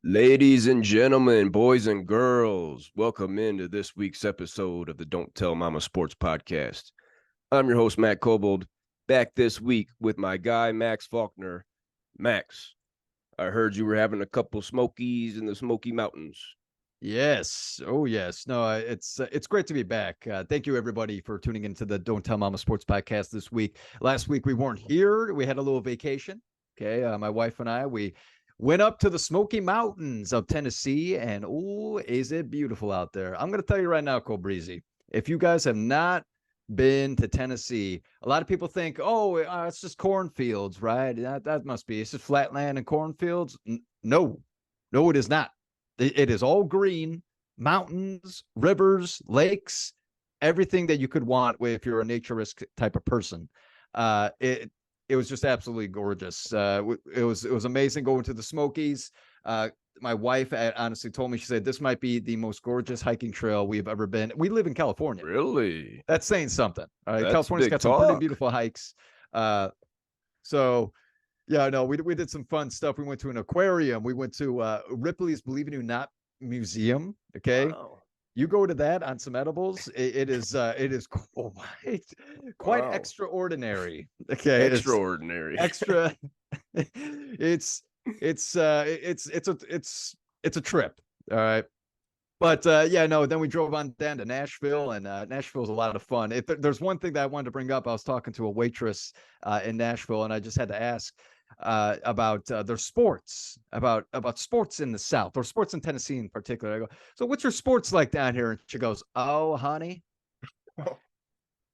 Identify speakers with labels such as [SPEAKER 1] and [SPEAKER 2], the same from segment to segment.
[SPEAKER 1] Ladies and gentlemen, boys and girls, welcome into this week's episode of the Don't Tell Mama Sports Podcast. I'm your host, Matt Kobold, back this week with my guy, Max Faulkner. Max, I heard you were having a couple smokies in the Smoky Mountains.
[SPEAKER 2] Yes. Oh, yes. No, it's great to be back. Thank you, everybody, for tuning into the Don't Tell Mama Sports Podcast this week. Last week, we weren't here. We had a little vacation. Okay. My wife and we went up to the Smoky Mountains of Tennessee, and oh, is it beautiful out there. I'm going to tell you right now, Kobreezy, if you guys have not been to Tennessee, a lot of people think, oh, it's just cornfields, right? That must be, it's just flat land and cornfields. No, it is not. It is all green, mountains, rivers, lakes, everything that you could want if you're a naturist type of person. It was just absolutely gorgeous. It was amazing going to the Smokies. My wife honestly told me, she said, this might be the most gorgeous hiking trail we've ever been. We live in California.
[SPEAKER 1] Really?
[SPEAKER 2] That's saying something. All right.
[SPEAKER 1] That's
[SPEAKER 2] California's got
[SPEAKER 1] talk.
[SPEAKER 2] some pretty beautiful hikes. Yeah, no, we did some fun stuff. We went to an aquarium. We went to Ripley's Believe It or Not Museum. Okay.
[SPEAKER 1] Wow.
[SPEAKER 2] You go to that on some edibles. It is quite
[SPEAKER 1] Wow.
[SPEAKER 2] extraordinary. Okay.
[SPEAKER 1] Extraordinary.
[SPEAKER 2] Extra. it's a trip. All right. But yeah, no, then we drove on down to Nashville, and Nashville's a lot of fun. There's one thing that I wanted to bring up. I was talking to a waitress in Nashville, and I just had to ask about their sports, about sports in the South, or sports in Tennessee in particular. I go, so what's your sports like down here? And she goes, oh, honey,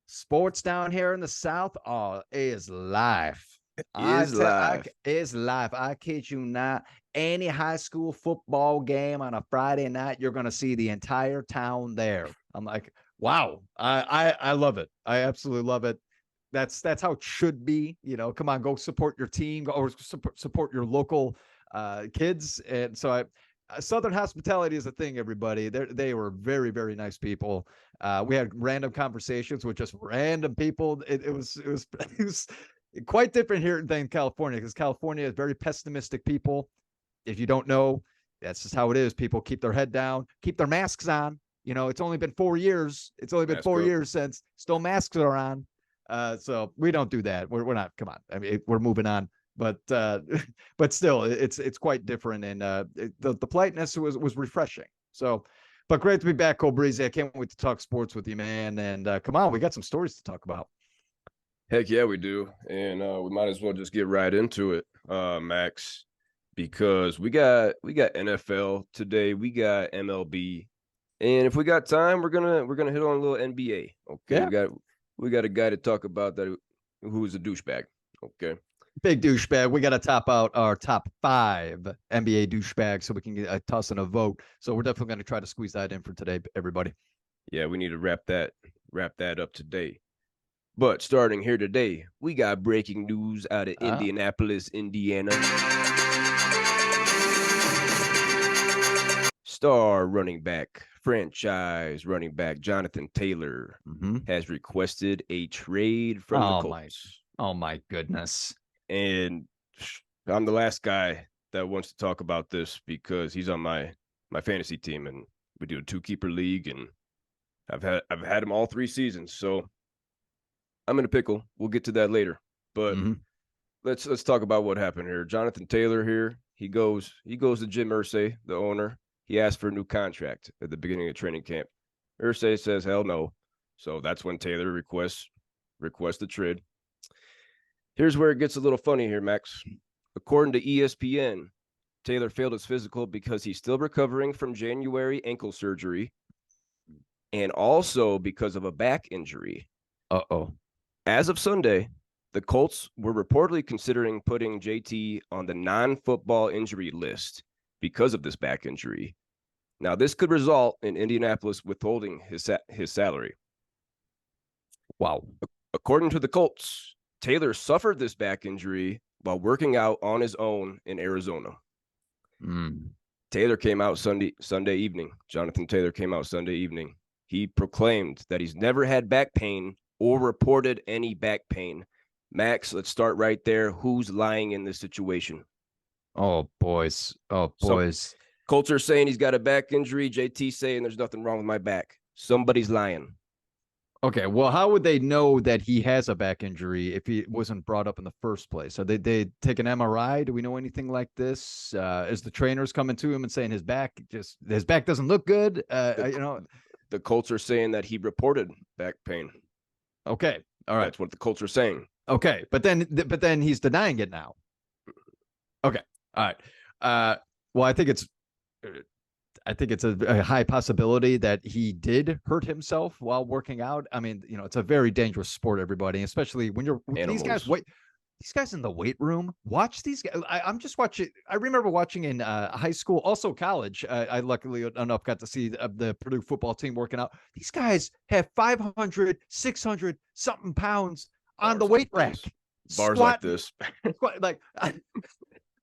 [SPEAKER 2] sports down here in the South, oh, is life.
[SPEAKER 1] Is life.
[SPEAKER 2] Is life. I kid you not. Any high school football game on a Friday night, you're going to see the entire town there. I'm like, wow, I love it. I absolutely love it. That's how it should be. You know, come on, go support your team, or support your local kids. And so Southern hospitality is a thing, everybody. They were very, very nice people. We had random conversations with just random people. It was quite different here than California, because California is very pessimistic people. If you don't know, that's just how it is. People keep their head down, keep their masks on. You know, it's only been 4 years. It's only been 4 years since still masks are on. So we don't do that. We're not. Come on. I mean, we're moving on. But still, it's quite different, and the politeness was refreshing. So, but great to be back, Kobreezy. I can't wait to talk sports with you, man. And come on, we got some stories to talk about.
[SPEAKER 1] Heck yeah, we do. And we might as well just get right into it, Max, because we got NFL today, we got MLB, and if we got time, we're gonna hit on a little NBA. Okay,
[SPEAKER 2] Yeah.
[SPEAKER 1] we got a guy to talk about that who's a douchebag. Okay,
[SPEAKER 2] big douchebag. We got to top out our top 5 NBA douchebags so we can get toss in a vote. So we're definitely going to try to squeeze that in for today, everybody.
[SPEAKER 1] Yeah, we need to wrap that up today. But starting here today, we got breaking news out of Indianapolis, Indiana. Star running back, franchise running back Jonathon Taylor has requested a trade from the Colts.
[SPEAKER 2] Oh my goodness.
[SPEAKER 1] And I'm the last guy that wants to talk about this because he's on my fantasy team, and we do a 2-keeper league, and I've had him all 3 seasons. So I'm in a pickle. We'll get to that later. But let's talk about what happened here. Jonathon Taylor here, he goes to Jim Irsay, the owner. He asked for a new contract at the beginning of training camp. Irsay says, hell no. So that's when Taylor requests the trade. Here's where it gets a little funny here, Max. According to ESPN, Taylor failed his physical because he's still recovering from January ankle surgery, and also because of a back injury.
[SPEAKER 2] Uh-oh.
[SPEAKER 1] As of Sunday, the Colts were reportedly considering putting JT on the non-football injury list because of this back injury. Now, this could result in Indianapolis withholding his salary.
[SPEAKER 2] Wow.
[SPEAKER 1] According to the Colts, Taylor suffered this back injury while working out on his own in Arizona. Taylor came out Sunday evening. Jonathon Taylor came out Sunday evening. He proclaimed that he's never had back pain or reported any back pain. Max, let's start right there. Who's lying in this situation?
[SPEAKER 2] Oh boys. Oh
[SPEAKER 1] Some
[SPEAKER 2] boys.
[SPEAKER 1] Colts are saying he's got a back injury. JT saying there's nothing wrong with my back. Somebody's lying.
[SPEAKER 2] Okay, well, how would they know that he has a back injury if he wasn't brought up in the first place? So they take an MRI? Do we know anything like this? Is the trainers coming to him and saying his back doesn't look good?
[SPEAKER 1] The Colts are saying that he reported back pain.
[SPEAKER 2] Okay, all right,
[SPEAKER 1] That's what the Colts are saying.
[SPEAKER 2] okay, but then he's denying it now. Okay, all right. Well, I think it's a high possibility that he did hurt himself while working out. I mean, it's a very dangerous sport, everybody, especially when you're these guys.
[SPEAKER 1] Animals.
[SPEAKER 2] Wait, these guys in the weight room. Watch these guys. I'm just watching. I remember watching in high school, also college. I luckily enough got to see the Purdue football team working out. These guys have 500, 600 something pounds on the weight rack.
[SPEAKER 1] Bars like this.
[SPEAKER 2] Like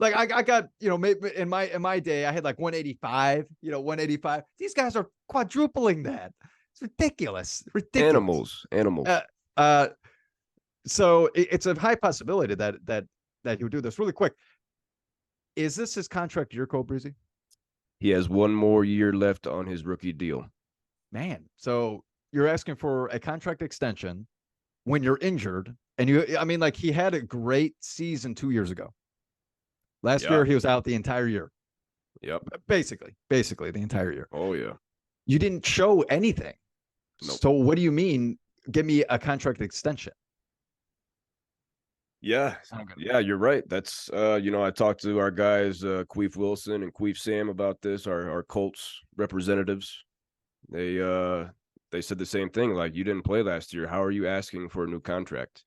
[SPEAKER 2] like I got, maybe in my day, I had like 185, 185. These guys are quadrupling that. It's ridiculous. Ridiculous.
[SPEAKER 1] Animals.
[SPEAKER 2] So it's a high possibility that he would do this really quick. Is this his contract year, Kobreezy?
[SPEAKER 1] He has one more year left on his rookie deal.
[SPEAKER 2] Man, so you're asking for a contract extension when you're injured, and he had a great season 2 years ago. Last year, he was out the entire year.
[SPEAKER 1] Yep.
[SPEAKER 2] Basically the entire year.
[SPEAKER 1] Oh, yeah.
[SPEAKER 2] You didn't show anything.
[SPEAKER 1] Nope.
[SPEAKER 2] So what do you mean? Give me a contract extension.
[SPEAKER 1] Yeah. Yeah, you're right. That's, I talked to our guys, Queef Wilson and Queef Sam about this, our Colts representatives. They said the same thing. Like, you didn't play last year. How are you asking for a new contract?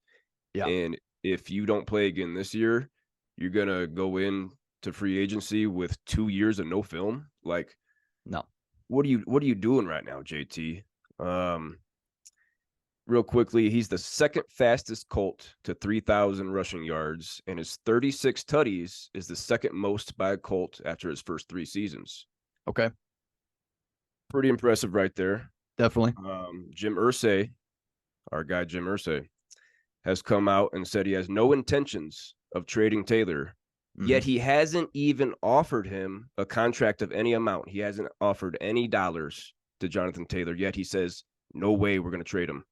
[SPEAKER 2] Yeah.
[SPEAKER 1] And if you don't play again this year, you're going to go in to free agency with 2 years of no film. Like,
[SPEAKER 2] no,
[SPEAKER 1] what are you doing right now, JT? Real quickly, he's the second fastest Colt to 3,000 rushing yards, and his 36 tutties is the second most by a Colt after his first 3 seasons.
[SPEAKER 2] Okay.
[SPEAKER 1] Pretty impressive right there.
[SPEAKER 2] Definitely.
[SPEAKER 1] Jim Irsay, our guy Jim Irsay, has come out and said he has no intentions of trading Taylor, yet he hasn't even offered him a contract of any amount. He hasn't offered any dollars to Jonathon Taylor, yet he says, no way we're going to trade him.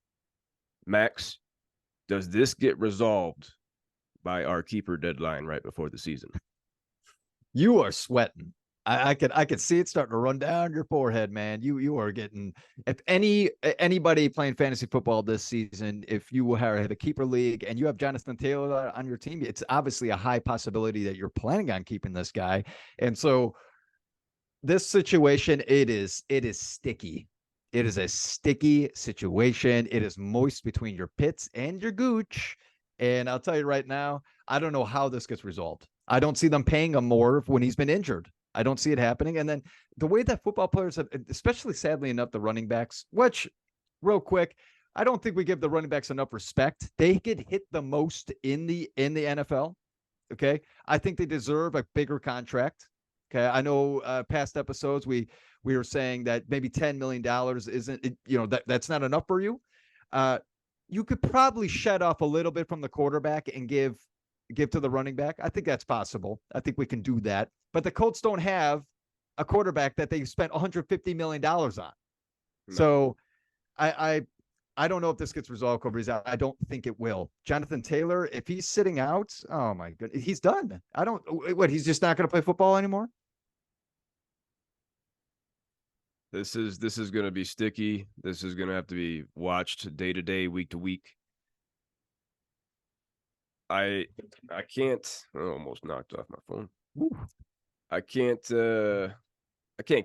[SPEAKER 1] Max, does this get resolved by our keeper deadline right before the season?
[SPEAKER 2] You are sweating. I could see it starting to run down your forehead, man. You are getting, if anybody playing fantasy football this season, if you have a keeper league and you have Jonathon Taylor on your team, it's obviously a high possibility that you're planning on keeping this guy. And so this situation, it is sticky. It is a sticky situation. It is moist between your pits and your gooch. And I'll tell you right now, I don't know how this gets resolved. I don't see them paying him more when he's been injured. I don't see it happening. And then the way that football players have, especially sadly enough, the running backs, which real quick, I don't think we give the running backs enough respect. They get hit the most in the NFL. Okay. I think they deserve a bigger contract. Okay. I know past episodes, we were saying that maybe $10 million isn't, that's not enough for you. You could probably shed off a little bit from the quarterback and give to the running back. I think that's possible. I think we can do that. But the Colts don't have a quarterback that they spent $150 million on. No. So I don't know if this gets resolved, Kobreezy. I don't think it will. Jonathon Taylor, if he's sitting out, oh my goodness, he's done. He's just not going to play football anymore?
[SPEAKER 1] This is going to be sticky. This is going to have to be watched day to day, week to week. I can't. I almost knocked off my phone. Woo. I can't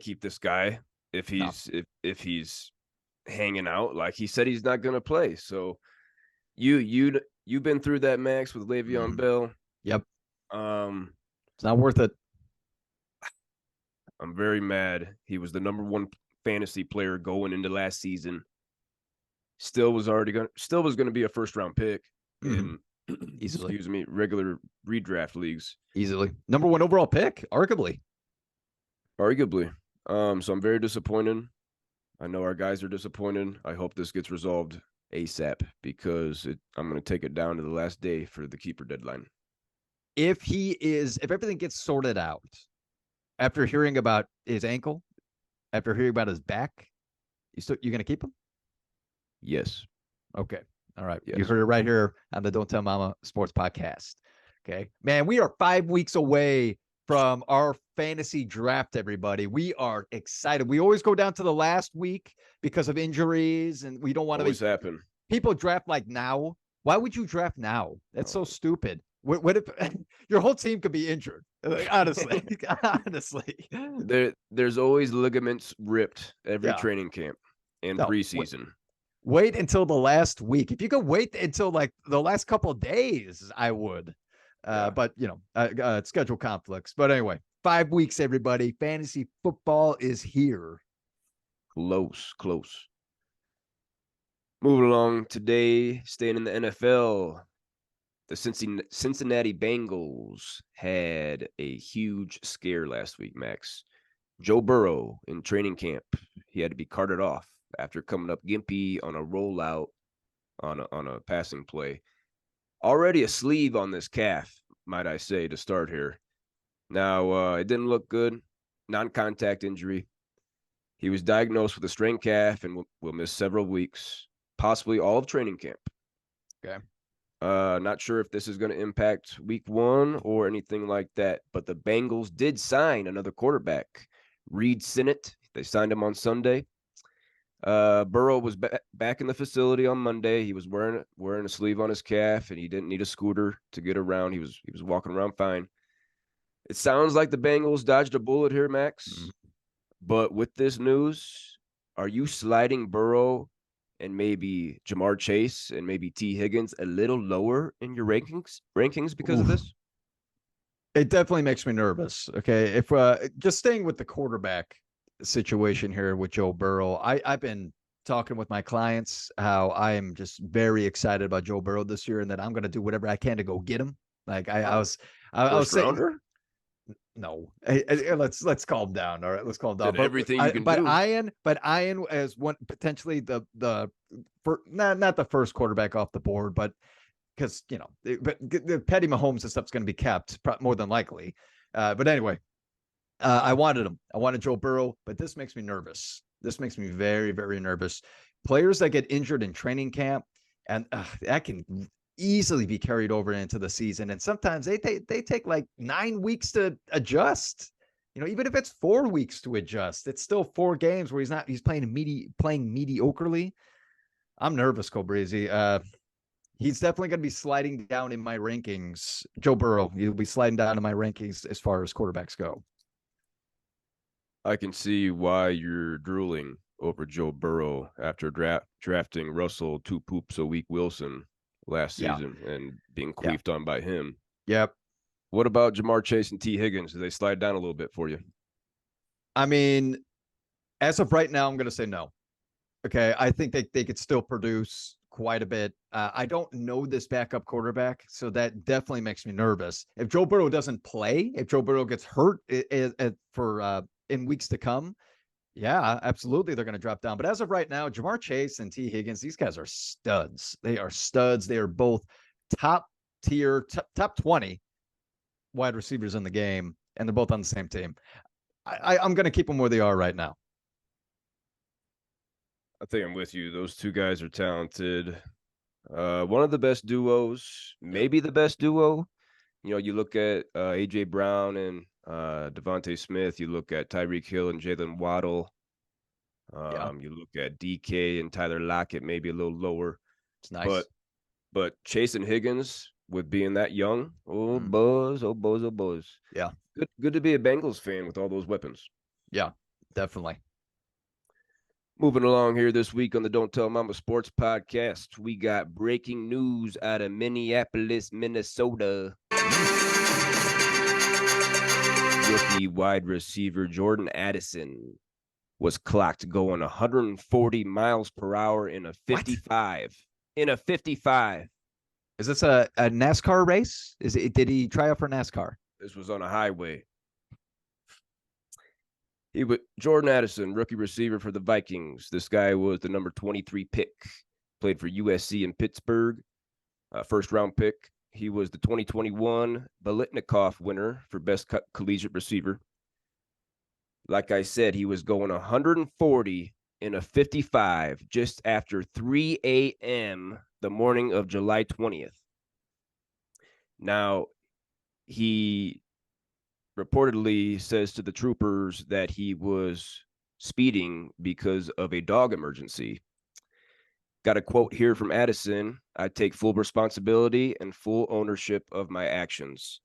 [SPEAKER 1] keep this guy if he's hanging out. Like he said, he's not going to play. So you've been through that, Max, with Le'Veon Bell.
[SPEAKER 2] Yep.
[SPEAKER 1] It's
[SPEAKER 2] not worth it.
[SPEAKER 1] I'm very mad. He was the number 1 fantasy player going into last season. Still was going to be a first round pick in
[SPEAKER 2] easily.
[SPEAKER 1] Excuse me, regular redraft leagues.
[SPEAKER 2] Easily. Number 1 overall pick, arguably.
[SPEAKER 1] So I'm very disappointed. I know our guys are disappointed. I hope this gets resolved ASAP because I'm going to take it down to the last day for the keeper deadline.
[SPEAKER 2] if everything gets sorted out after hearing about his ankle, after hearing about his back, you're going to keep him?
[SPEAKER 1] Yes.
[SPEAKER 2] Okay. All right. You
[SPEAKER 1] Yes.
[SPEAKER 2] heard it right here on the Don't Tell Mama Sports Podcast. Okay. Man, we are 5 weeks away from our fantasy draft, everybody. We are excited. We always go down to the last week because of injuries, and we don't want to
[SPEAKER 1] Always happen.
[SPEAKER 2] people draft like now. Why would you draft now? That's so stupid. What if your whole team could be injured? Like, honestly, honestly.
[SPEAKER 1] There's always ligaments ripped every
[SPEAKER 2] Yeah.
[SPEAKER 1] training camp and
[SPEAKER 2] No,
[SPEAKER 1] preseason.
[SPEAKER 2] wait until the last week. If you could wait until like the last couple of days, I would. But schedule conflicts. But anyway, 5 weeks, everybody. Fantasy football is here.
[SPEAKER 1] Close. Moving along today, staying in the NFL, the Cincinnati Bengals had a huge scare last week, Max. Joe Burrow in training camp, he had to be carted off after coming up gimpy on a rollout on a passing play. Already a sleeve on this calf, might I say, to start here. Now, it didn't look good. Non-contact injury. He was diagnosed with a strained calf and will miss several weeks, possibly all of training camp.
[SPEAKER 2] Okay.
[SPEAKER 1] Not sure if this is going to impact week 1 or anything like that, but the Bengals did sign another quarterback, Reed Sinnett. They signed him on Sunday. Burrow was back in the facility on Monday. He was wearing a sleeve on his calf, and he didn't need a scooter to get around. He was walking around fine. It sounds like the Bengals dodged a bullet here, Max.
[SPEAKER 2] Mm-hmm.
[SPEAKER 1] But with this news, are you sliding Burrow and maybe Jamar Chase and maybe T. Higgins a little lower in your rankings because of this?
[SPEAKER 2] It definitely makes me nervous. Okay. If just staying with the quarterback situation here with Joe Burrow, I've been talking with my clients how I am just very excited about Joe Burrow this year and that I'm going to do whatever I can to go get him. Like I was saying,
[SPEAKER 1] rounder?
[SPEAKER 2] No, let's calm down. All right, let's calm down.
[SPEAKER 1] Did everything you can
[SPEAKER 2] but
[SPEAKER 1] do.
[SPEAKER 2] Ian as one potentially not the first quarterback off the board, but because but the Patty Mahomes and stuff's going to be kept more than likely. But anyway, I wanted him. I wanted Joe Burrow, but this makes me nervous. This makes me very, very nervous. Players that get injured in training camp, and that can easily be carried over into the season. And sometimes they take like 9 weeks to adjust. Even if it's 4 weeks to adjust, it's still 4 games where he's playing mediocrely. I'm nervous, Kobreezy. He's definitely going to be sliding down in my rankings. Joe Burrow, he'll be sliding down in my rankings as far as quarterbacks go.
[SPEAKER 1] I can see why you're drooling over Joe Burrow after drafting Russell 2 poops a week Wilson last season and being queefed on by him.
[SPEAKER 2] Yep.
[SPEAKER 1] What about Jamar Chase and T. Higgins? Do they slide down a little bit for you?
[SPEAKER 2] I mean, as of right now, I'm going to say no. Okay. I think they could still produce quite a bit. I don't know this backup quarterback, so that definitely makes me nervous. If Joe Burrow doesn't play, if Joe Burrow gets hurt in weeks to come, yeah, absolutely, they're going to drop down. But as of right now, Jamar Chase and T. Higgins, these guys are studs. They are studs. They are both top tier, top 20 wide receivers in the game, and they're both on the same team. I'm going to keep them where they are right now.
[SPEAKER 1] I think I'm with you. Those two guys are talented. One of the best duos, maybe the best duo. You look at A.J. Brown and Devontae Smith. You look at Tyreek Hill and Jalen Waddle. You look at DK and Tyler Lockett, maybe a little lower.
[SPEAKER 2] It's nice.
[SPEAKER 1] But Chase and Higgins, with being that young, buzz.
[SPEAKER 2] Yeah.
[SPEAKER 1] Good to be a Bengals fan with all those weapons.
[SPEAKER 2] Yeah, definitely.
[SPEAKER 1] Moving along here this week on the Don't Tell Mama Sports Podcast, we got breaking news out of Minneapolis, Minnesota. Rookie wide receiver Jordan Addison was clocked going 140 miles per hour in a 55. What? In a 55.
[SPEAKER 2] Is this a NASCAR race? Did he try out for NASCAR?
[SPEAKER 1] This was on a highway. Jordan Addison, rookie receiver for the Vikings. This guy was the number 23 pick. Played for USC in Pittsburgh. First round pick. He was the 2021 Biletnikoff winner for best collegiate receiver. Like I said, he was going 140 in a 55 just after 3 a.m. the morning of July 20th. Now, he reportedly says to the troopers that he was speeding because of a dog emergency. Got a quote here from Addison. I take full responsibility and full ownership of my actions.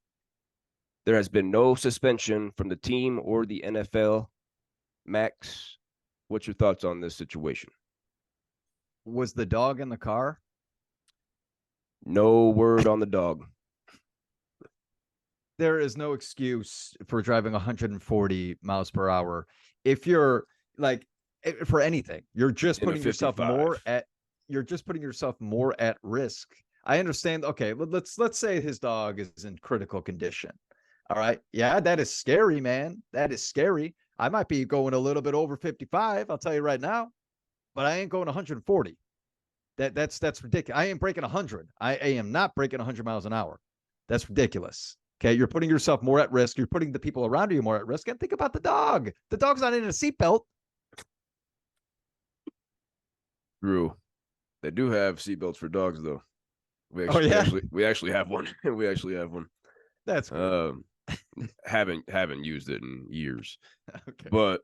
[SPEAKER 1] There has been no suspension from the team or the NFL. Max, what's your thoughts on this situation?
[SPEAKER 2] Was the dog in the car?
[SPEAKER 1] No word on the dog.
[SPEAKER 2] There is no excuse for driving 140 miles per hour. If you're like, for anything, you're just putting yourself more at risk. I understand. Okay, let's say his dog is in critical condition. All right. Yeah, that is scary, man. That is scary. I might be going a little bit over 55, I'll tell you right now, but I ain't going 140. That's ridiculous. I ain't breaking 100. I am not breaking 100 miles an hour. That's ridiculous. Okay, you're putting yourself more at risk. You're putting the people around you more at risk. And think about the dog. The dog's not in a seatbelt.
[SPEAKER 1] True. They do have seatbelts for dogs, though. We actually have one. We actually have one.
[SPEAKER 2] That's cool.
[SPEAKER 1] Haven't used it in years.
[SPEAKER 2] Okay.
[SPEAKER 1] But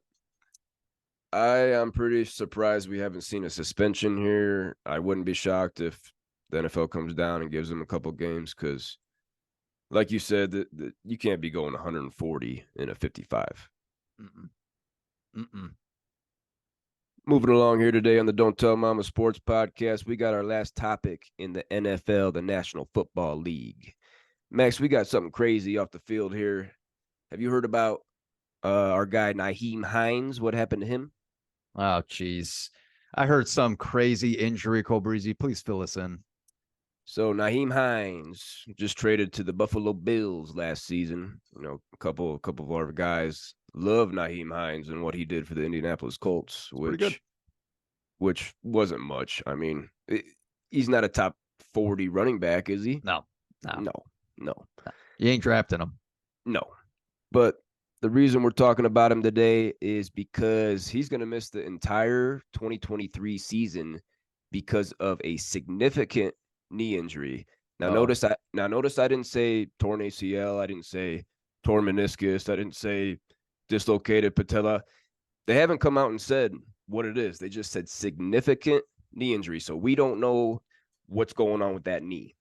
[SPEAKER 1] I am pretty surprised we haven't seen a suspension here. I wouldn't be shocked if the NFL comes down and gives him a couple games because, like you said, that you can't be going 140 in a 55. Moving along here today on the Don't Tell Mama Sports Podcast, we got our last topic in the NFL, the National Football League. Max, we got something crazy off the field here. Have you heard about our guy Nyheim Hines? What happened to him?
[SPEAKER 2] Oh, geez. I heard some crazy injury, Kobreezy. Please fill us in.
[SPEAKER 1] So Nyheim Hines just traded to the Buffalo Bills last season. You know, a couple of our guys love Nyheim Hines and what he did for the Indianapolis Colts, which wasn't much. I mean, he's not a top 40 running back, is he?
[SPEAKER 2] No.
[SPEAKER 1] You
[SPEAKER 2] ain't drafting him.
[SPEAKER 1] No. But the reason we're talking about him today is because he's going to miss the entire 2023 season because of a significant knee injury. Now, notice I didn't say torn ACL. I didn't say torn meniscus. I didn't say dislocated patella. They haven't come out and said what it is. They just said significant knee injury. So we don't know what's going on with that knee.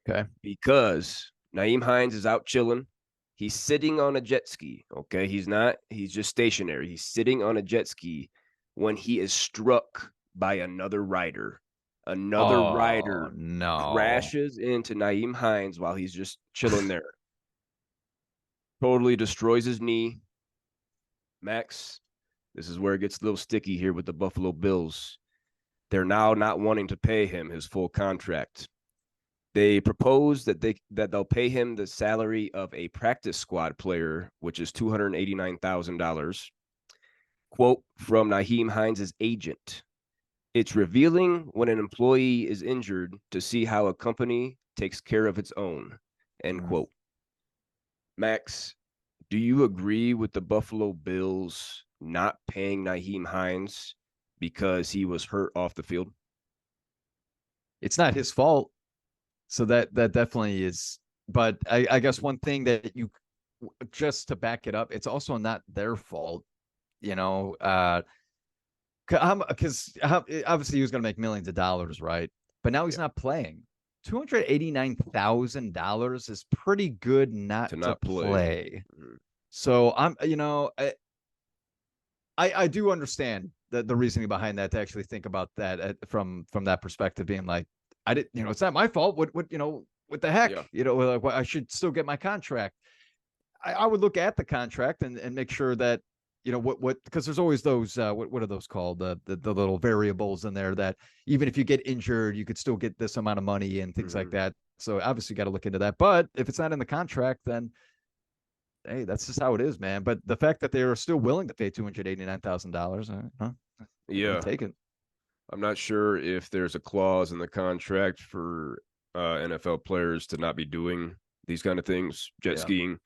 [SPEAKER 2] Okay.
[SPEAKER 1] Because Nyheim Hines is out chilling. He's sitting on a jet ski. Okay. He's just stationary. He's sitting on a jet ski when he is struck by another rider. Another rider crashes into Nyheim Hines while he's just chilling there. Totally destroys his knee. Max, this is where it gets a little sticky here with the Buffalo Bills. They're now not wanting to pay him his full contract. They propose that they'll pay him the salary of a practice squad player, which is $289,000. Quote from Nyheim Hines' agent. It's revealing when an employee is injured to see how a company takes care of its own. End quote. Max, do you agree with the Buffalo Bills not paying Nyheim Hines because he was hurt off the field?
[SPEAKER 2] It's not his fault. So that definitely is. But I guess one thing that you, just to back it up, it's also not their fault, because obviously he was going to make millions of dollars, right? But now he's not playing. $289,000 is pretty good not to play. So I do understand the reasoning behind that, to actually think about that from that perspective, being like, I didn't, it's not my fault. What the heck? Yeah. I should still get my contract. I would look at the contract and make sure that, because there's always those, what are those called? The little variables in there that even if you get injured, you could still get this amount of money and things like that. So obviously you got to look into that. But if it's not in the contract, then hey, that's just how it is, man. But the fact that they are still willing to pay $289,000,
[SPEAKER 1] yeah,
[SPEAKER 2] take it.
[SPEAKER 1] I'm not sure if there's a clause in the contract for NFL players to not be doing these kind of things, jet
[SPEAKER 2] Yeah.
[SPEAKER 1] skiing.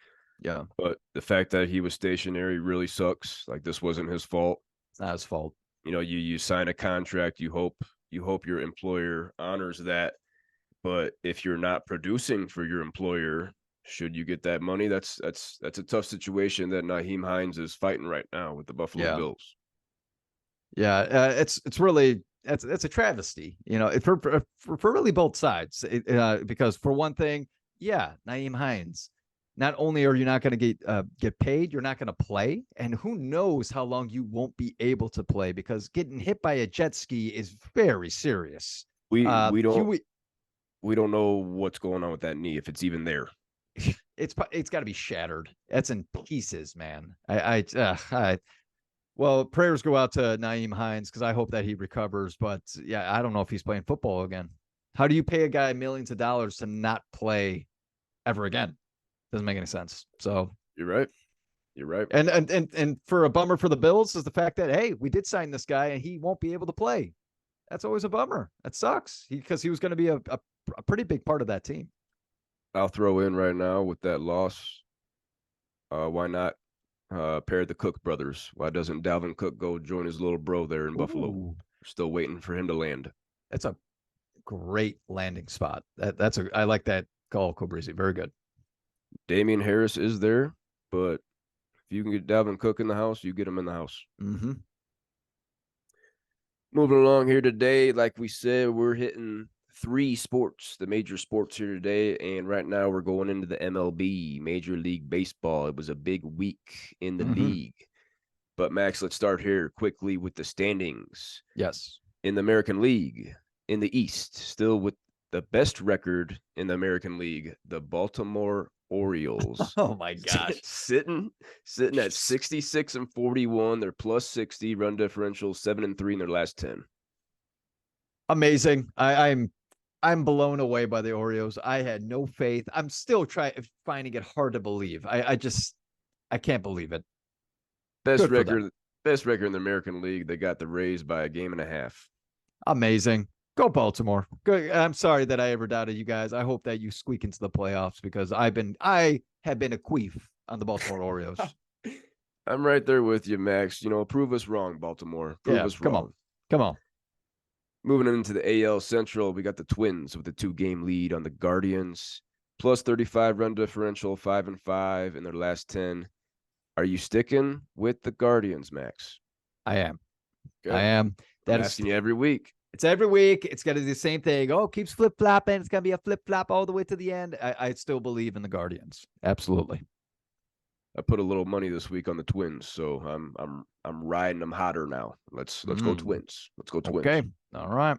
[SPEAKER 2] Yeah.
[SPEAKER 1] But the fact that he was stationary really sucks. Like, this wasn't his fault.
[SPEAKER 2] It's not his fault.
[SPEAKER 1] You know, you sign a contract, you hope your employer honors that. But if you're not producing for your employer, should you get that money? That's a tough situation that Nyheim Hines is fighting right now with the Buffalo
[SPEAKER 2] Yeah.
[SPEAKER 1] Bills.
[SPEAKER 2] Yeah. It's really, it's a travesty, for really both sides. Because for one thing, yeah, Nyheim Hines, not only are you not going to get paid, you're not going to play, and who knows how long you won't be able to play, because getting hit by a jet ski is very serious.
[SPEAKER 1] We
[SPEAKER 2] Uh,
[SPEAKER 1] we don't
[SPEAKER 2] Huey,
[SPEAKER 1] we don't know what's going on with that knee, if it's even there.
[SPEAKER 2] it's got to be shattered. That's in pieces, man. Well, prayers go out to Nyheim Hines, because I hope that he recovers. But yeah, I don't know if he's playing football again. How do you pay a guy millions of dollars to not play ever again? Doesn't make any sense. So
[SPEAKER 1] You're right. You're right.
[SPEAKER 2] and for a bummer for the Bills is the fact that, hey, we did sign this guy and he won't be able to play. That's always a bummer. That sucks, because he was going to be a pretty big part of that team.
[SPEAKER 1] I'll throw in right now with that loss. Why not pair the Cook brothers? Why doesn't Dalvin Cook go join his little bro there in Buffalo?
[SPEAKER 2] Ooh,
[SPEAKER 1] We're still waiting for him to land.
[SPEAKER 2] that's a great landing spot. I like that call, Kobreezy. Very good.
[SPEAKER 1] Damian Harris is there, but if you can get Dalvin Cook in the house, you get him in the house.
[SPEAKER 2] Mm-hmm.
[SPEAKER 1] Moving along here today, like we said, we're hitting 3 sports, the major sports here today, and right now we're going into the MLB, Major League Baseball. It was a big week in the league. But Max, let's start here quickly with the standings.
[SPEAKER 2] Yes.
[SPEAKER 1] In the American League, in the East, still with the best record in the American League, the Baltimore Orioles.
[SPEAKER 2] Oh my gosh.
[SPEAKER 1] sitting at 66-41. They're plus 60 run differential, 7-3 in their last 10.
[SPEAKER 2] Amazing. I'm blown away by the Orioles. I had no faith. I'm still finding it hard to believe. I can't believe it.
[SPEAKER 1] Best record in the American League. They got the Rays by a game and a half.
[SPEAKER 2] Amazing. Go Baltimore. Good. I'm sorry that I ever doubted you guys. I hope that you squeak into the playoffs, because I have been a queef on the Baltimore Orioles.
[SPEAKER 1] I'm right there with you, Max. Prove us wrong, Baltimore. Prove us wrong.
[SPEAKER 2] Come on.
[SPEAKER 1] Moving into the AL Central, we got the Twins with a 2-game lead on the Guardians. Plus 35 run differential, 5-5 in their last 10. Are you sticking with the Guardians, Max?
[SPEAKER 2] I am.
[SPEAKER 1] Good.
[SPEAKER 2] I am.
[SPEAKER 1] I'm asking you every week.
[SPEAKER 2] It's every week. It's going to do the same thing. Oh, keeps flip-flopping. It's going to be a flip-flop all the way to the end. I still believe in the Guardians. Absolutely.
[SPEAKER 1] I put a little money this week on the Twins, so I'm riding them hotter now. Let's go Twins. Let's go Twins.
[SPEAKER 2] Okay. All right.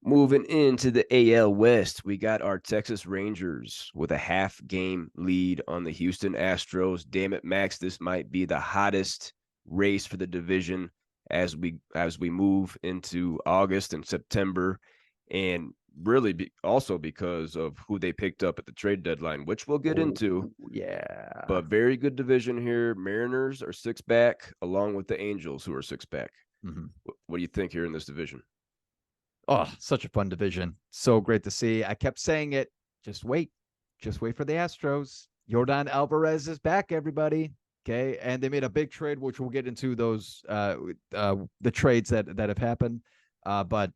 [SPEAKER 1] Moving into the AL West, we got our Texas Rangers with a half-game lead on the Houston Astros. Damn it, Max, this might be the hottest race for the division as we move into August and September, and really also because of who they picked up at the trade deadline, which we'll get into.
[SPEAKER 2] Yeah.
[SPEAKER 1] But very good division here. Mariners are 6 back, along with the Angels, who are 6 back.
[SPEAKER 2] Mm-hmm.
[SPEAKER 1] What do you think here in this division?
[SPEAKER 2] Oh, such a fun division. So great to see. I kept saying it. Just wait for the Astros. Jordan Alvarez is back, everybody. Okay. And they made a big trade, which we'll get into those, the trades that have happened. But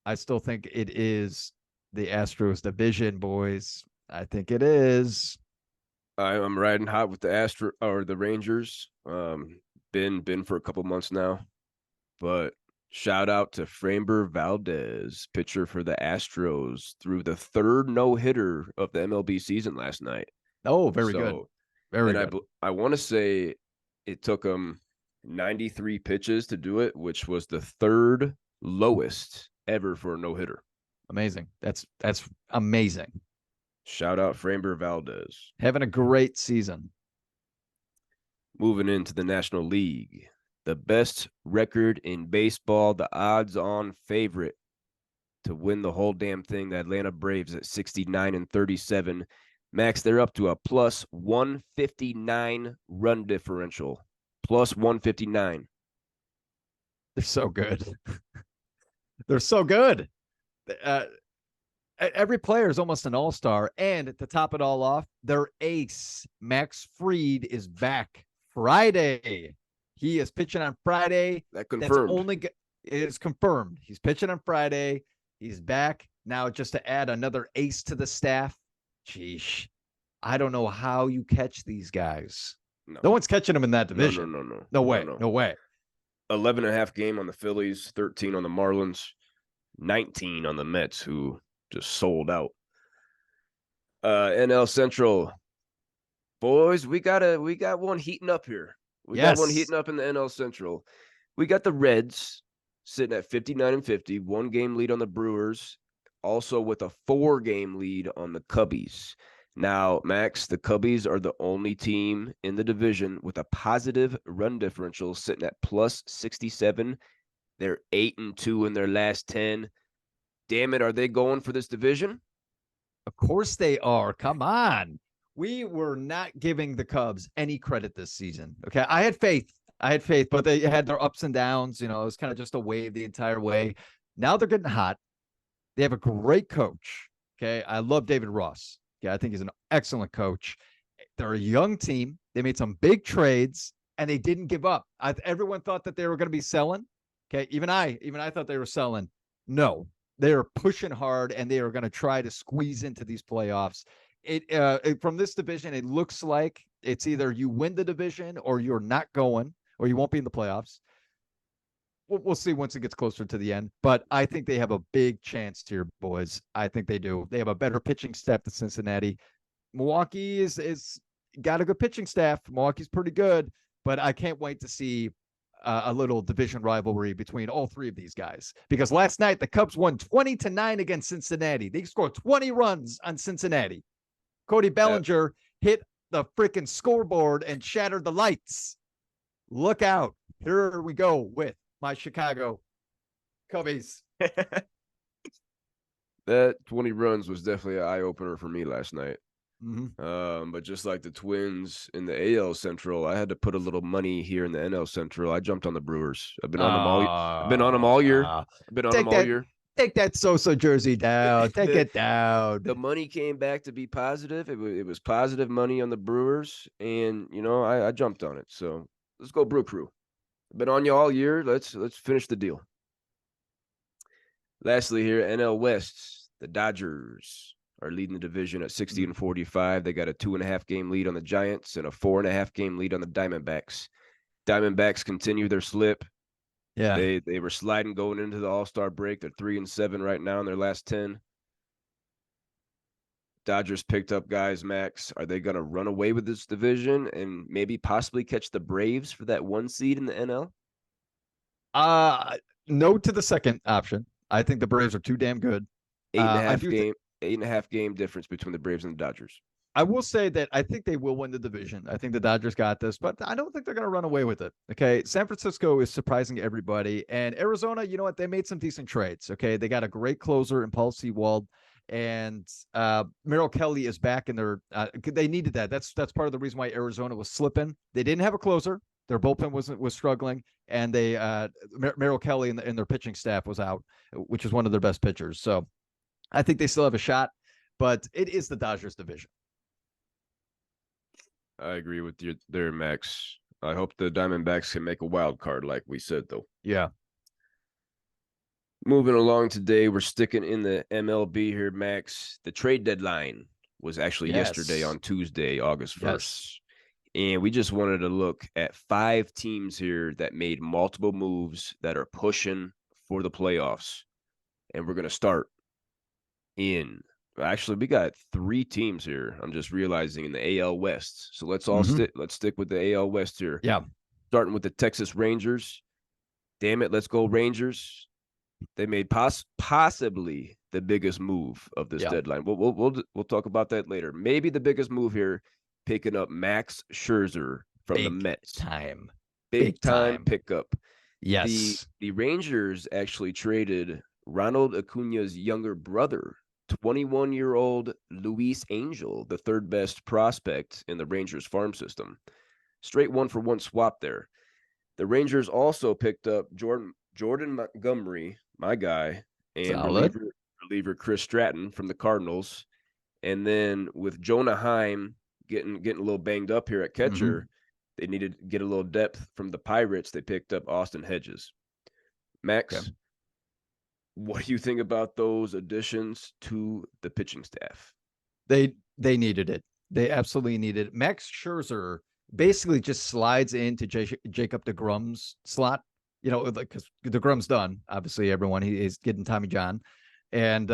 [SPEAKER 2] I still think it is the Astros division, boys. I think it is.
[SPEAKER 1] I'm riding hot with the Rangers. Been for a couple months now, but shout out to Framber Valdez, pitcher for the Astros, threw the 3rd no-hitter of the MLB season last night.
[SPEAKER 2] Oh, very good. Very good.
[SPEAKER 1] I want to say it took him 93 pitches to do it, which was the 3rd lowest ever for a no-hitter.
[SPEAKER 2] Amazing. That's amazing.
[SPEAKER 1] Shout out Framber Valdez.
[SPEAKER 2] Having a great season.
[SPEAKER 1] Moving into the National League, the best record in baseball, the odds-on favorite to win the whole damn thing, the Atlanta Braves at 69-37. Max, they're up to a plus 159 run differential. Plus 159.
[SPEAKER 2] They're so good. They're so good. every player is almost an all-star. And to top it all off, their ace, Max Fried, is back Friday. He is pitching on Friday.
[SPEAKER 1] That
[SPEAKER 2] That's
[SPEAKER 1] confirmed.
[SPEAKER 2] it is confirmed. He's pitching on Friday. He's back. Now, just to add another ace to the staff, sheesh. I don't know how you catch these guys. No one's catching them in that division. No way. No way.
[SPEAKER 1] 11.5 game on the Phillies, 13 on the Marlins, 19 on the Mets, who just sold out. NL Central, boys, we got one heating up here. We got one heating up in the NL Central. We got the Reds sitting at 59-50, 1-game lead on the Brewers, also with a 4-game lead on the Cubbies. Now, Max, the Cubbies are the only team in the division with a positive run differential, sitting at plus 67. They're 8-2 in their last 10. Damn it, are they going for this division?
[SPEAKER 2] Of course they are. Come on. We were not giving the Cubs any credit this season. Okay. I had faith, but they had their ups and downs. It was kind of just a wave the entire way. Now they're getting hot. They have a great coach. Okay. I love David Ross. Yeah, I think he's an excellent coach. They're a young team. They made some big trades, and they didn't give up. Everyone thought that they were going to be selling. Okay, even I thought they were selling. No, they are pushing hard, and they are going to try to squeeze into these playoffs. From this division, it looks like it's either you win the division or you're not going, or you won't be in the playoffs. We'll see once it gets closer to the end, but I think they have a big chance here, boys. I think they do. They have a better pitching staff than Cincinnati. Milwaukee is got a good pitching staff. Milwaukee's pretty good, but I can't wait to see a little division rivalry between all three of these guys. Because last night the Cubs won 20-9 against Cincinnati. They scored 20 runs on Cincinnati. Cody Bellinger hit the freaking scoreboard and shattered the lights. Look out. Here we go with my Chicago Cubbies.
[SPEAKER 1] That 20 runs was definitely an eye-opener for me last night.
[SPEAKER 2] Mm-hmm.
[SPEAKER 1] But just like the Twins in the AL Central, I had to put a little money here in the NL Central. I jumped on the Brewers. I've been on them all. I've been on them all year.
[SPEAKER 2] Take that Sosa jersey down. Take it down.
[SPEAKER 1] The money came back to be positive. It was positive money on the Brewers, and I jumped on it. So let's go, Brew Crew. Been on you all year. Let's finish the deal. Lastly here, NL West, the Dodgers are leading the division at 60-45. They got a 2.5 game lead on the Giants and a 4.5 game lead on the Diamondbacks. Diamondbacks continue their slip.
[SPEAKER 2] Yeah.
[SPEAKER 1] They were sliding going into the All-Star break. They're 3-7 right now in their last 10. Dodgers picked up guys, Max. Are they going to run away with this division and maybe possibly catch the Braves for that 1 seed in the NL?
[SPEAKER 2] No to the second option. I think the Braves are too damn good.
[SPEAKER 1] 8.5 game difference between the Braves and the Dodgers.
[SPEAKER 2] I will say that I think they will win the division. I think the Dodgers got this, but I don't think they're going to run away with it. Okay. San Francisco is surprising everybody. And Arizona, you know what? They made some decent trades. Okay. They got a great closer in Paul Sewald. And Merrill Kelly is back in their they needed that. That's part of the reason why Arizona was slipping. They didn't have a closer. Their bullpen was struggling, and they Merrill Kelly and their pitching staff was out, which is one of their best pitchers. So I think they still have a shot, but it is the Dodgers division.
[SPEAKER 1] I agree with you there, Max. I hope the Diamondbacks can make a wild card, like we said, though.
[SPEAKER 2] Yeah.
[SPEAKER 1] Moving along today, we're sticking in the MLB here, Max. The trade deadline was actually yesterday on Tuesday, August 1st. And we just wanted to look at 5 teams here that made multiple moves that are pushing for the playoffs. And we're going to start in – actually, we got 3 teams here. I'm just realizing in the AL West. So let's all stick with the AL West here.
[SPEAKER 2] Yeah.
[SPEAKER 1] Starting with the Texas Rangers. Damn it, let's go Rangers. They made possibly the biggest move of this deadline. We'll talk about that later. Maybe the biggest move here, picking up Max Scherzer from the Mets. Big time pickup.
[SPEAKER 2] Yes.
[SPEAKER 1] The Rangers actually traded Ronald Acuña's younger brother, 21-year-old Luis Angel, the third best prospect in the Rangers farm system. Straight 1-for-1 swap there. The Rangers also picked up Jordan Montgomery, my guy, and reliever Chris Stratton from the Cardinals. And then with Jonah Heim getting a little banged up here at catcher, they needed to get a little depth from the Pirates. They picked up Austin Hedges. Max,
[SPEAKER 2] Okay.
[SPEAKER 1] what do you think about those additions to the pitching staff?
[SPEAKER 2] They needed it. They absolutely needed it. Max Scherzer basically just slides into Jacob deGrom's slot. You know, because deGrom's done. Obviously, everyone he's getting Tommy John, and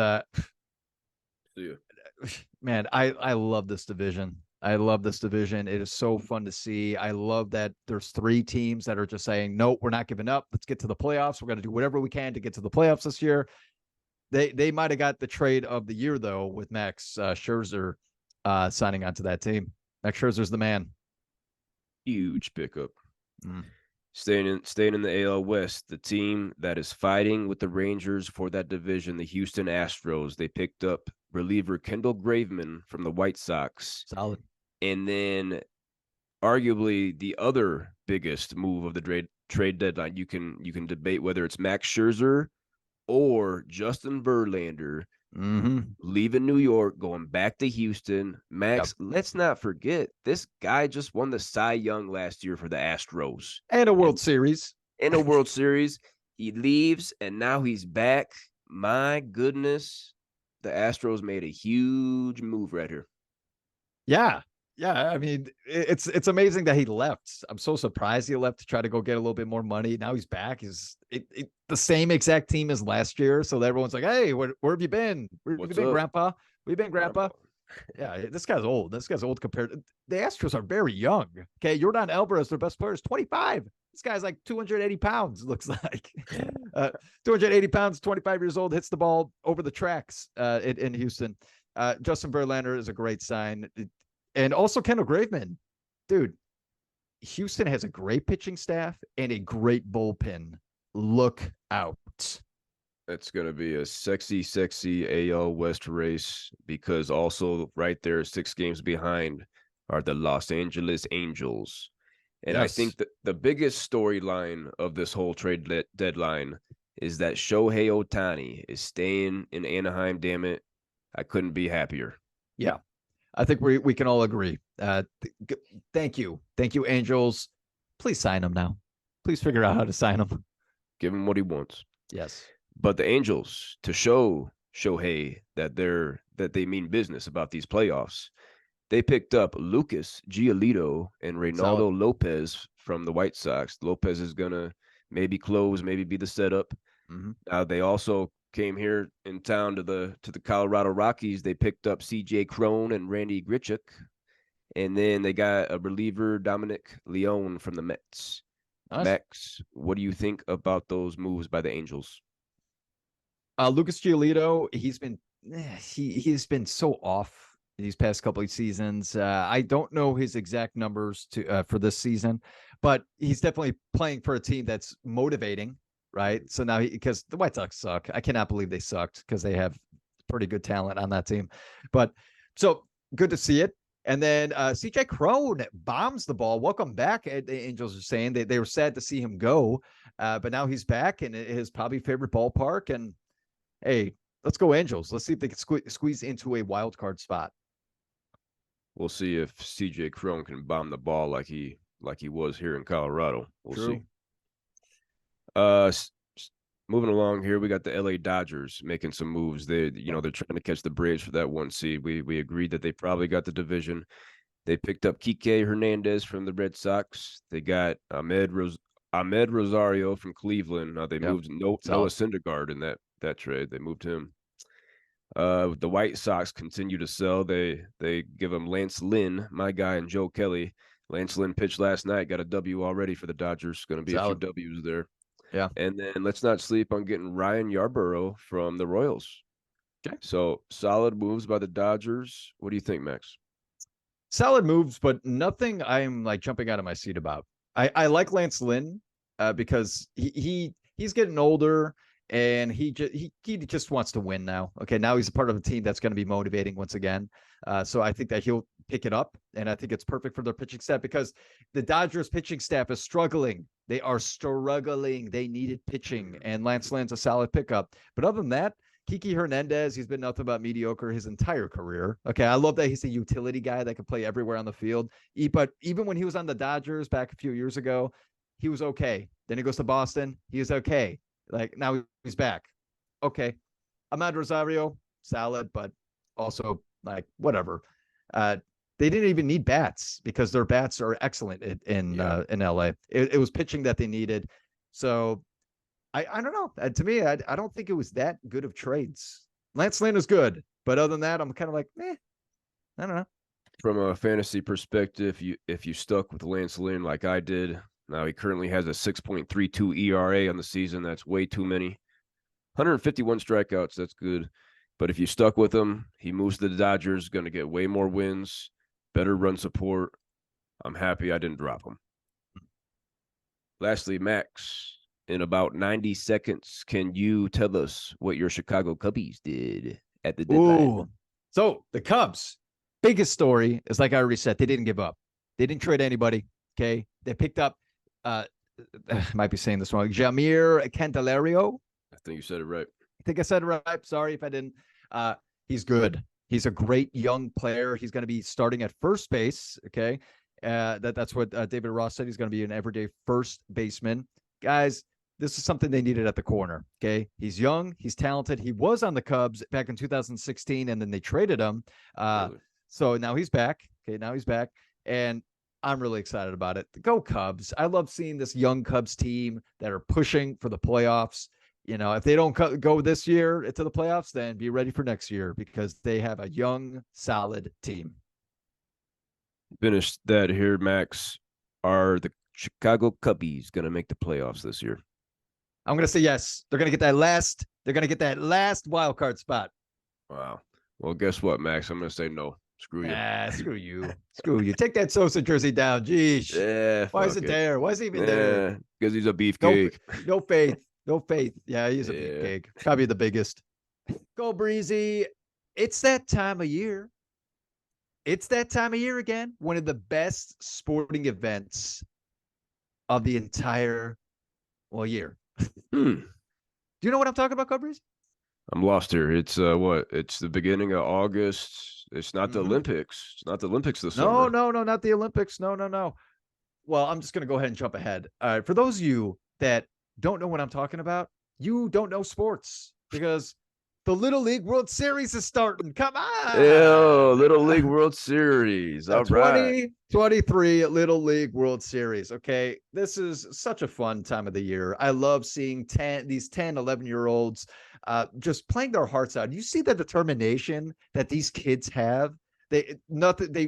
[SPEAKER 2] man, I love this division. I love this division. It is so fun to see. I love that there's 3 teams that are just saying, no, we're not giving up. Let's get to the playoffs. We're going to do whatever we can to get to the playoffs this year. They might have got the trade of the year, though, with Max Scherzer signing onto that team. Max Scherzer's the man.
[SPEAKER 1] Huge pickup. Staying in the AL West, the team that is fighting with the Rangers for that division, the Houston Astros, they picked up reliever Kendall Graveman from the White Sox.
[SPEAKER 2] Solid.
[SPEAKER 1] And then arguably the other biggest move of the trade deadline, you can debate whether it's Max Scherzer or Justin Verlander leaving New York, going back to Houston. Max, let's not forget, this guy just won the Cy Young last year for the Astros.
[SPEAKER 2] And a World Series.
[SPEAKER 1] In a World Series. He leaves, and now he's back. My goodness, the Astros made a huge move right here.
[SPEAKER 2] Yeah. Yeah, I mean, it's amazing that he left. I'm so surprised he left to try to go get a little bit more money. Now he's back. He's the same exact team as last year. So everyone's like, hey, where have you been? Where have you been, Grandpa? Where you been, Grandpa? Yeah, this guy's old. This guy's old compared. The Astros are very young. Okay, Jordan Alvarez, their best player, is 25. This guy's like 280 pounds, looks like. 280 pounds, 25 years old, hits the ball over the tracks in Houston. Justin Verlander is a great sign. And also Kendall Graveman. Dude, Houston has a great pitching staff and a great bullpen. Look out.
[SPEAKER 1] It's going to be a sexy AL West race, because also right there, 6 games behind, are the Los Angeles Angels. And I think that the biggest storyline of this whole trade deadline is that Shohei Ohtani is staying in Anaheim. Damn it. I couldn't be happier.
[SPEAKER 2] Yeah. I think we can all agree. Thank you. Thank you, Angels. Please sign him now. Please figure out how to sign him.
[SPEAKER 1] Give him what he wants.
[SPEAKER 2] Yes.
[SPEAKER 1] But the Angels, to show Shohei that they mean business about these playoffs, they picked up Lucas Giolito and Reynaldo Lopez from the White Sox. Lopez is going to maybe close, maybe be the setup. They also came here in town to the Colorado Rockies. They picked up CJ Cron and Randy Grichuk. And then they got a reliever, Dominic Leone, from the Mets. Nice. Max, what do you think about those moves by the Angels?
[SPEAKER 2] Lucas Giolito, he's been so off these past couple of seasons. I don't know his exact numbers for this season, but he's definitely playing for a team that's motivating, right? So now, because the White Sox suck, I cannot believe they sucked, because they have pretty good talent on that team. But so good to see it. And then CJ Cron bombs the ball. Welcome back, the Angels are saying. They were sad to see him go, but now he's back in his probably favorite ballpark. And hey, let's go Angels. Let's see if they can squeeze into a wild card spot.
[SPEAKER 1] We'll see if CJ Cron can bomb the ball like he was here in Colorado. We'll see. Moving along here, we got the LA Dodgers making some moves. They're trying to catch the Braves for that 1 seed. We agreed that they probably got the division. They picked up Kike Hernandez from the Red Sox. They got Ahmed Rosario from Cleveland. They moved Noah Syndergaard in that trade. They moved him. The White Sox continue to sell. They give him Lance Lynn, my guy, and Joe Kelly. Lance Lynn pitched last night, got a W already for the Dodgers. Going to be a few W's there.
[SPEAKER 2] Yeah.
[SPEAKER 1] And then let's not sleep on getting Ryan Yarborough from the Royals.
[SPEAKER 2] Okay.
[SPEAKER 1] So solid moves by the Dodgers. What do you think, Max?
[SPEAKER 2] Solid moves, but nothing I'm like jumping out of my seat about. I like Lance Lynn because he's getting older, and he just wants to win now. Okay, now he's a part of a team that's going to be motivating once again. So I think that he'll pick it up, and I think it's perfect for their pitching staff, because the Dodgers pitching staff is struggling. They are struggling. They needed pitching, and Lance Lynn's a solid pickup. But other than that, Kiki Hernandez, he's been nothing but mediocre his entire career. Okay, I love that he's a utility guy that can play everywhere on the field. But even when he was on the Dodgers back a few years ago, he was okay. Then he goes to Boston, he was okay. Like now he's back. Okay. Ahmad Rosario, solid, but also like whatever. They didn't even need bats because their bats are excellent in LA. It was pitching that they needed. So I don't know. To me, I don't think it was that good of trades. Lance Lynn is good, but other than that, I'm kind of like, I don't know.
[SPEAKER 1] From a fantasy perspective, if you stuck with Lance Lynn like I did, now he currently has a 6.32 ERA on the season. That's way too many. 151 strikeouts, that's good. But if you stuck with him, he moves to the Dodgers, going to get way more wins, better run support. I'm happy I didn't drop him. Lastly, Max, in about 90 seconds, can you tell us what your Chicago Cubbies did at the deadline?
[SPEAKER 2] Ooh. So the Cubs, biggest story is like I already said, they didn't give up. They didn't trade anybody. Okay. They picked up, I might be saying this wrong, Jamir Candelario.
[SPEAKER 1] I think you said it right.
[SPEAKER 2] I think I said it right. Sorry if I didn't. He's good. He's a great young player. He's going to be starting at first base. Okay. That's what David Ross said. He's going to be an everyday first baseman. Guys, this is something they needed at the corner. Okay. He's young. He's talented. He was on the Cubs back in 2016, and then they traded him.
[SPEAKER 1] Really?
[SPEAKER 2] So now he's back. Okay. Now he's back. And I'm really excited about it. Go Cubs. I love seeing this young Cubs team that are pushing for the playoffs. You know, if they don't go this year into the playoffs, then be ready for next year because they have a young, solid team.
[SPEAKER 1] Finish that here, Max. Are the Chicago Cubbies going to make the playoffs this year?
[SPEAKER 2] I'm going to say yes. They're going to get that last. They're going to get that last wild card spot.
[SPEAKER 1] Wow. Well, guess what, Max? I'm going to say no. Screw you.
[SPEAKER 2] Screw you. Screw you. Take that Sosa jersey down. Geez.
[SPEAKER 1] Yeah.
[SPEAKER 2] Why is it there? Why is he even there?
[SPEAKER 1] Because he's a beefcake.
[SPEAKER 2] No faith. No faith. Yeah, he's a beefcake. Probably the biggest. Kobreezy. It's that time of year. It's that time of year again. One of the best sporting events of the entire year. Do you know what I'm talking about, Kobreezy?
[SPEAKER 1] I'm lost here. It's what? It's the beginning of August. It's not the Olympics. It's not the Olympics this summer.
[SPEAKER 2] No, not the Olympics. No. Well, I'm just going to go ahead and jump ahead. All right. For those of you that don't know what I'm talking about, you don't know sports because the Little League World Series is starting. Come on.
[SPEAKER 1] Ew, Little League World Series. All right.
[SPEAKER 2] 2023 Little League World Series. Okay. This is such a fun time of the year. I love seeing these 10, 11-year-olds just playing their hearts out. You see the determination that these kids have. They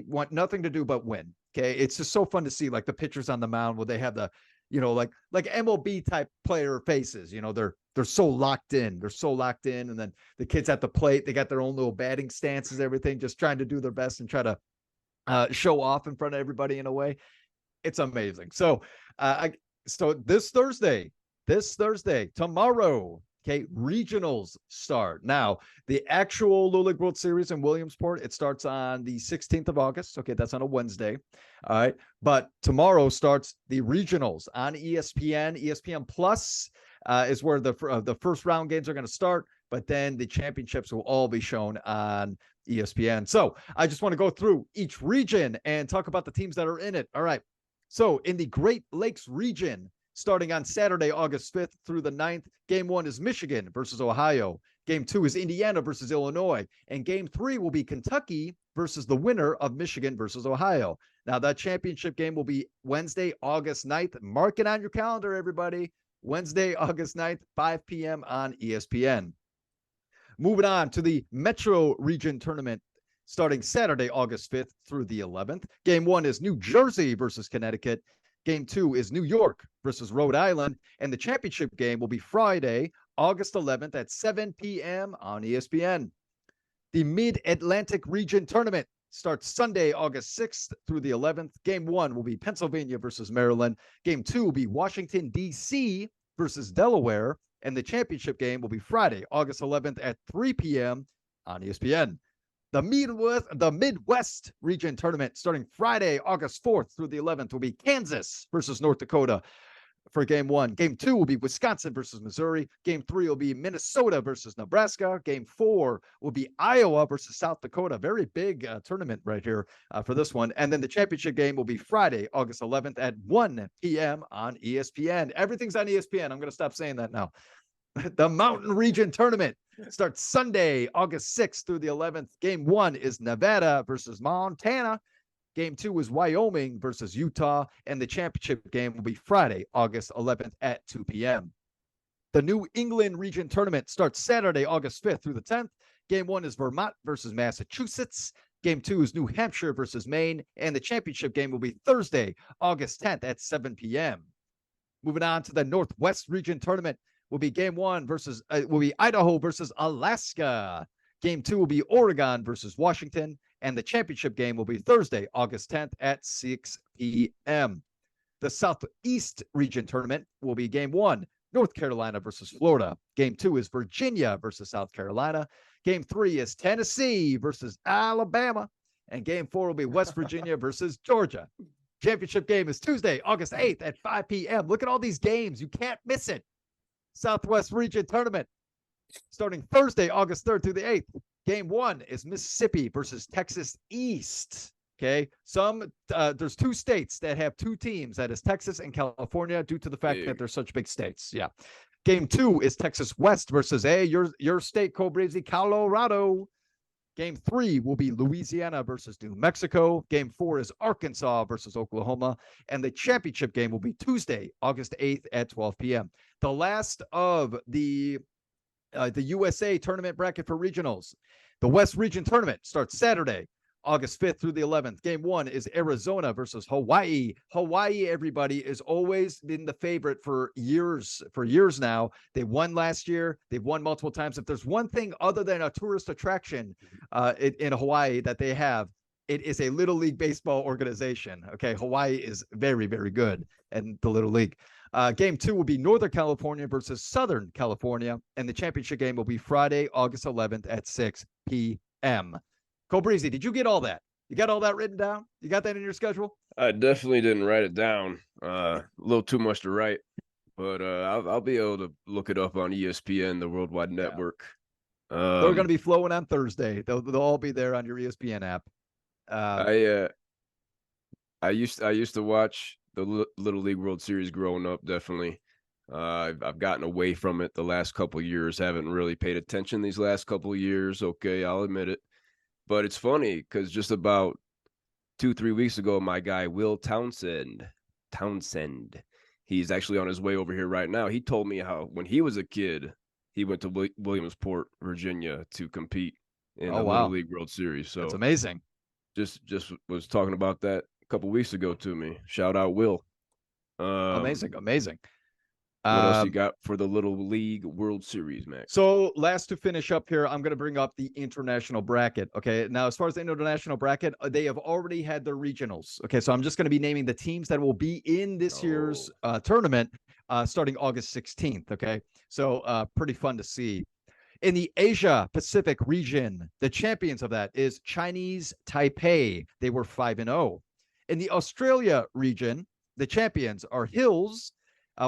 [SPEAKER 2] want nothing to do but win. Okay. It's just so fun to see like the pitchers on the mound where they have the, like MLB type player faces, they're so locked in. They're so locked in. And then the kids at the plate, they got their own little batting stances, everything, just trying to do their best and try to show off in front of everybody in a way. It's amazing. So, this Thursday, tomorrow, okay, regionals start. Now, the actual Little League World Series in Williamsport, it starts on the 16th of August. Okay, that's on a Wednesday. All right. But tomorrow starts the regionals on ESPN. ESPN Plus is where the first round games are going to start. But then the championships will all be shown on ESPN. So I just want to go through each region and talk about the teams that are in it. All right. So in the Great Lakes region, starting on Saturday, August 5th through the 9th, Game 1 is Michigan versus Ohio. Game 2 is Indiana versus Illinois. And Game 3 will be Kentucky versus the winner of Michigan versus Ohio. Now, that championship game will be Wednesday, August 9th. Mark it on your calendar, everybody. Wednesday, August 9th, 5 p.m. on ESPN. Moving on to the Metro Region Tournament starting Saturday, August 5th through the 11th. Game 1 is New Jersey versus Connecticut. Game 2 is New York versus Rhode Island. And the championship game will be Friday, August 11th at 7 p.m. on ESPN. The Mid-Atlantic Region Tournament starts Sunday, August 6th through the 11th. Game 1 will be Pennsylvania versus Maryland. Game 2 will be Washington, D.C. versus Delaware. And the championship game will be Friday, August 11th at 3 p.m. on ESPN. The Midwest Region Tournament starting Friday, August 4th through the 11th will be Kansas versus North Dakota. for game 1. Game 2 will be Wisconsin versus Missouri. Game 3 will be Minnesota versus Nebraska. Game 4 will be Iowa versus South Dakota. Very big tournament right here for this one. And then the championship game will be Friday, August 11th at 1 p.m. on ESPN. Everything's on ESPN. I'm going to stop saying that now. The Mountain Region Tournament starts Sunday, August 6th through the 11th. Game 1 is Nevada versus Montana. Game 2 is Wyoming versus Utah, and the championship game will be Friday, August 11th at 2 p.m. The New England Region Tournament starts Saturday, August 5th through the 10th. Game 1 is Vermont versus Massachusetts. Game 2 is New Hampshire versus Maine, and the championship game will be Thursday, August 10th at 7 p.m. Moving on to the Northwest Region Tournament will be Game 1 versus Idaho versus Alaska. Game 2 will be Oregon versus Washington, and the championship game will be Thursday, August 10th at 6 p.m. The Southeast Region Tournament will be Game 1, North Carolina versus Florida. Game 2 is Virginia versus South Carolina. Game 3 is Tennessee versus Alabama. And Game 4 will be West Virginia versus Georgia. Championship game is Tuesday, August 8th at 5 p.m. Look at all these games. You can't miss it. Southwest Region Tournament starting Thursday, August 3rd through the 8th. Game 1 is Mississippi versus Texas East. Okay. There's 2 states that have 2 teams. That is Texas and California, due to the fact that they're such big states. Yeah. Game 2 is Texas West versus your state, Kobreezy, Colorado. Game 3 will be Louisiana versus New Mexico. Game 4 is Arkansas versus Oklahoma. And the championship game will be Tuesday, August 8th at 12 p.m. The last of the USA tournament bracket for regionals. The West Region Tournament starts Saturday, August 5th through the 11th. Game 1 is Arizona versus Hawaii. Hawaii, everybody, has always been the favorite for years now. They won last year. They've won multiple times. If there's one thing other than a tourist attraction in Hawaii that they have, it is a Little League baseball organization. Okay, Hawaii is very, very good in the Little League. Game 2 will be Northern California versus Southern California, and the championship game will be Friday, August 11th at 6 p.m. Kobreezy, did you get all that? You got all that written down? You got that in your schedule?
[SPEAKER 1] I definitely didn't write it down. A little too much to write, but I'll be able to look it up on ESPN, the Worldwide Network.
[SPEAKER 2] They're going to be flowing on Thursday. They'll all be there on your ESPN app.
[SPEAKER 1] I used to watch the Little League World Series growing up. Definitely, I've gotten away from it the last couple of years. Haven't really paid attention these last couple of years. Okay, I'll admit it. But it's funny because just about 2-3 weeks ago, my guy Will Townsend, he's actually on his way over here right now. He told me how when he was a kid, he went to Williamsport, Virginia, to compete in the Little League World Series. So
[SPEAKER 2] that's amazing.
[SPEAKER 1] Just was talking about that a couple weeks ago to me. Shout out Will.
[SPEAKER 2] Amazing.
[SPEAKER 1] What else you got for the Little League World Series, Max?
[SPEAKER 2] So last to finish up here, I'm going to bring up the international bracket. Okay. Now, as far as the international bracket, they have already had their regionals. Okay. So I'm just going to be naming the teams that will be in this year's tournament starting August 16th. Okay. So pretty fun to see. In the Asia Pacific region, the champions of that is Chinese Taipei. They were 5-0. In the Australia region, the champions are Hills,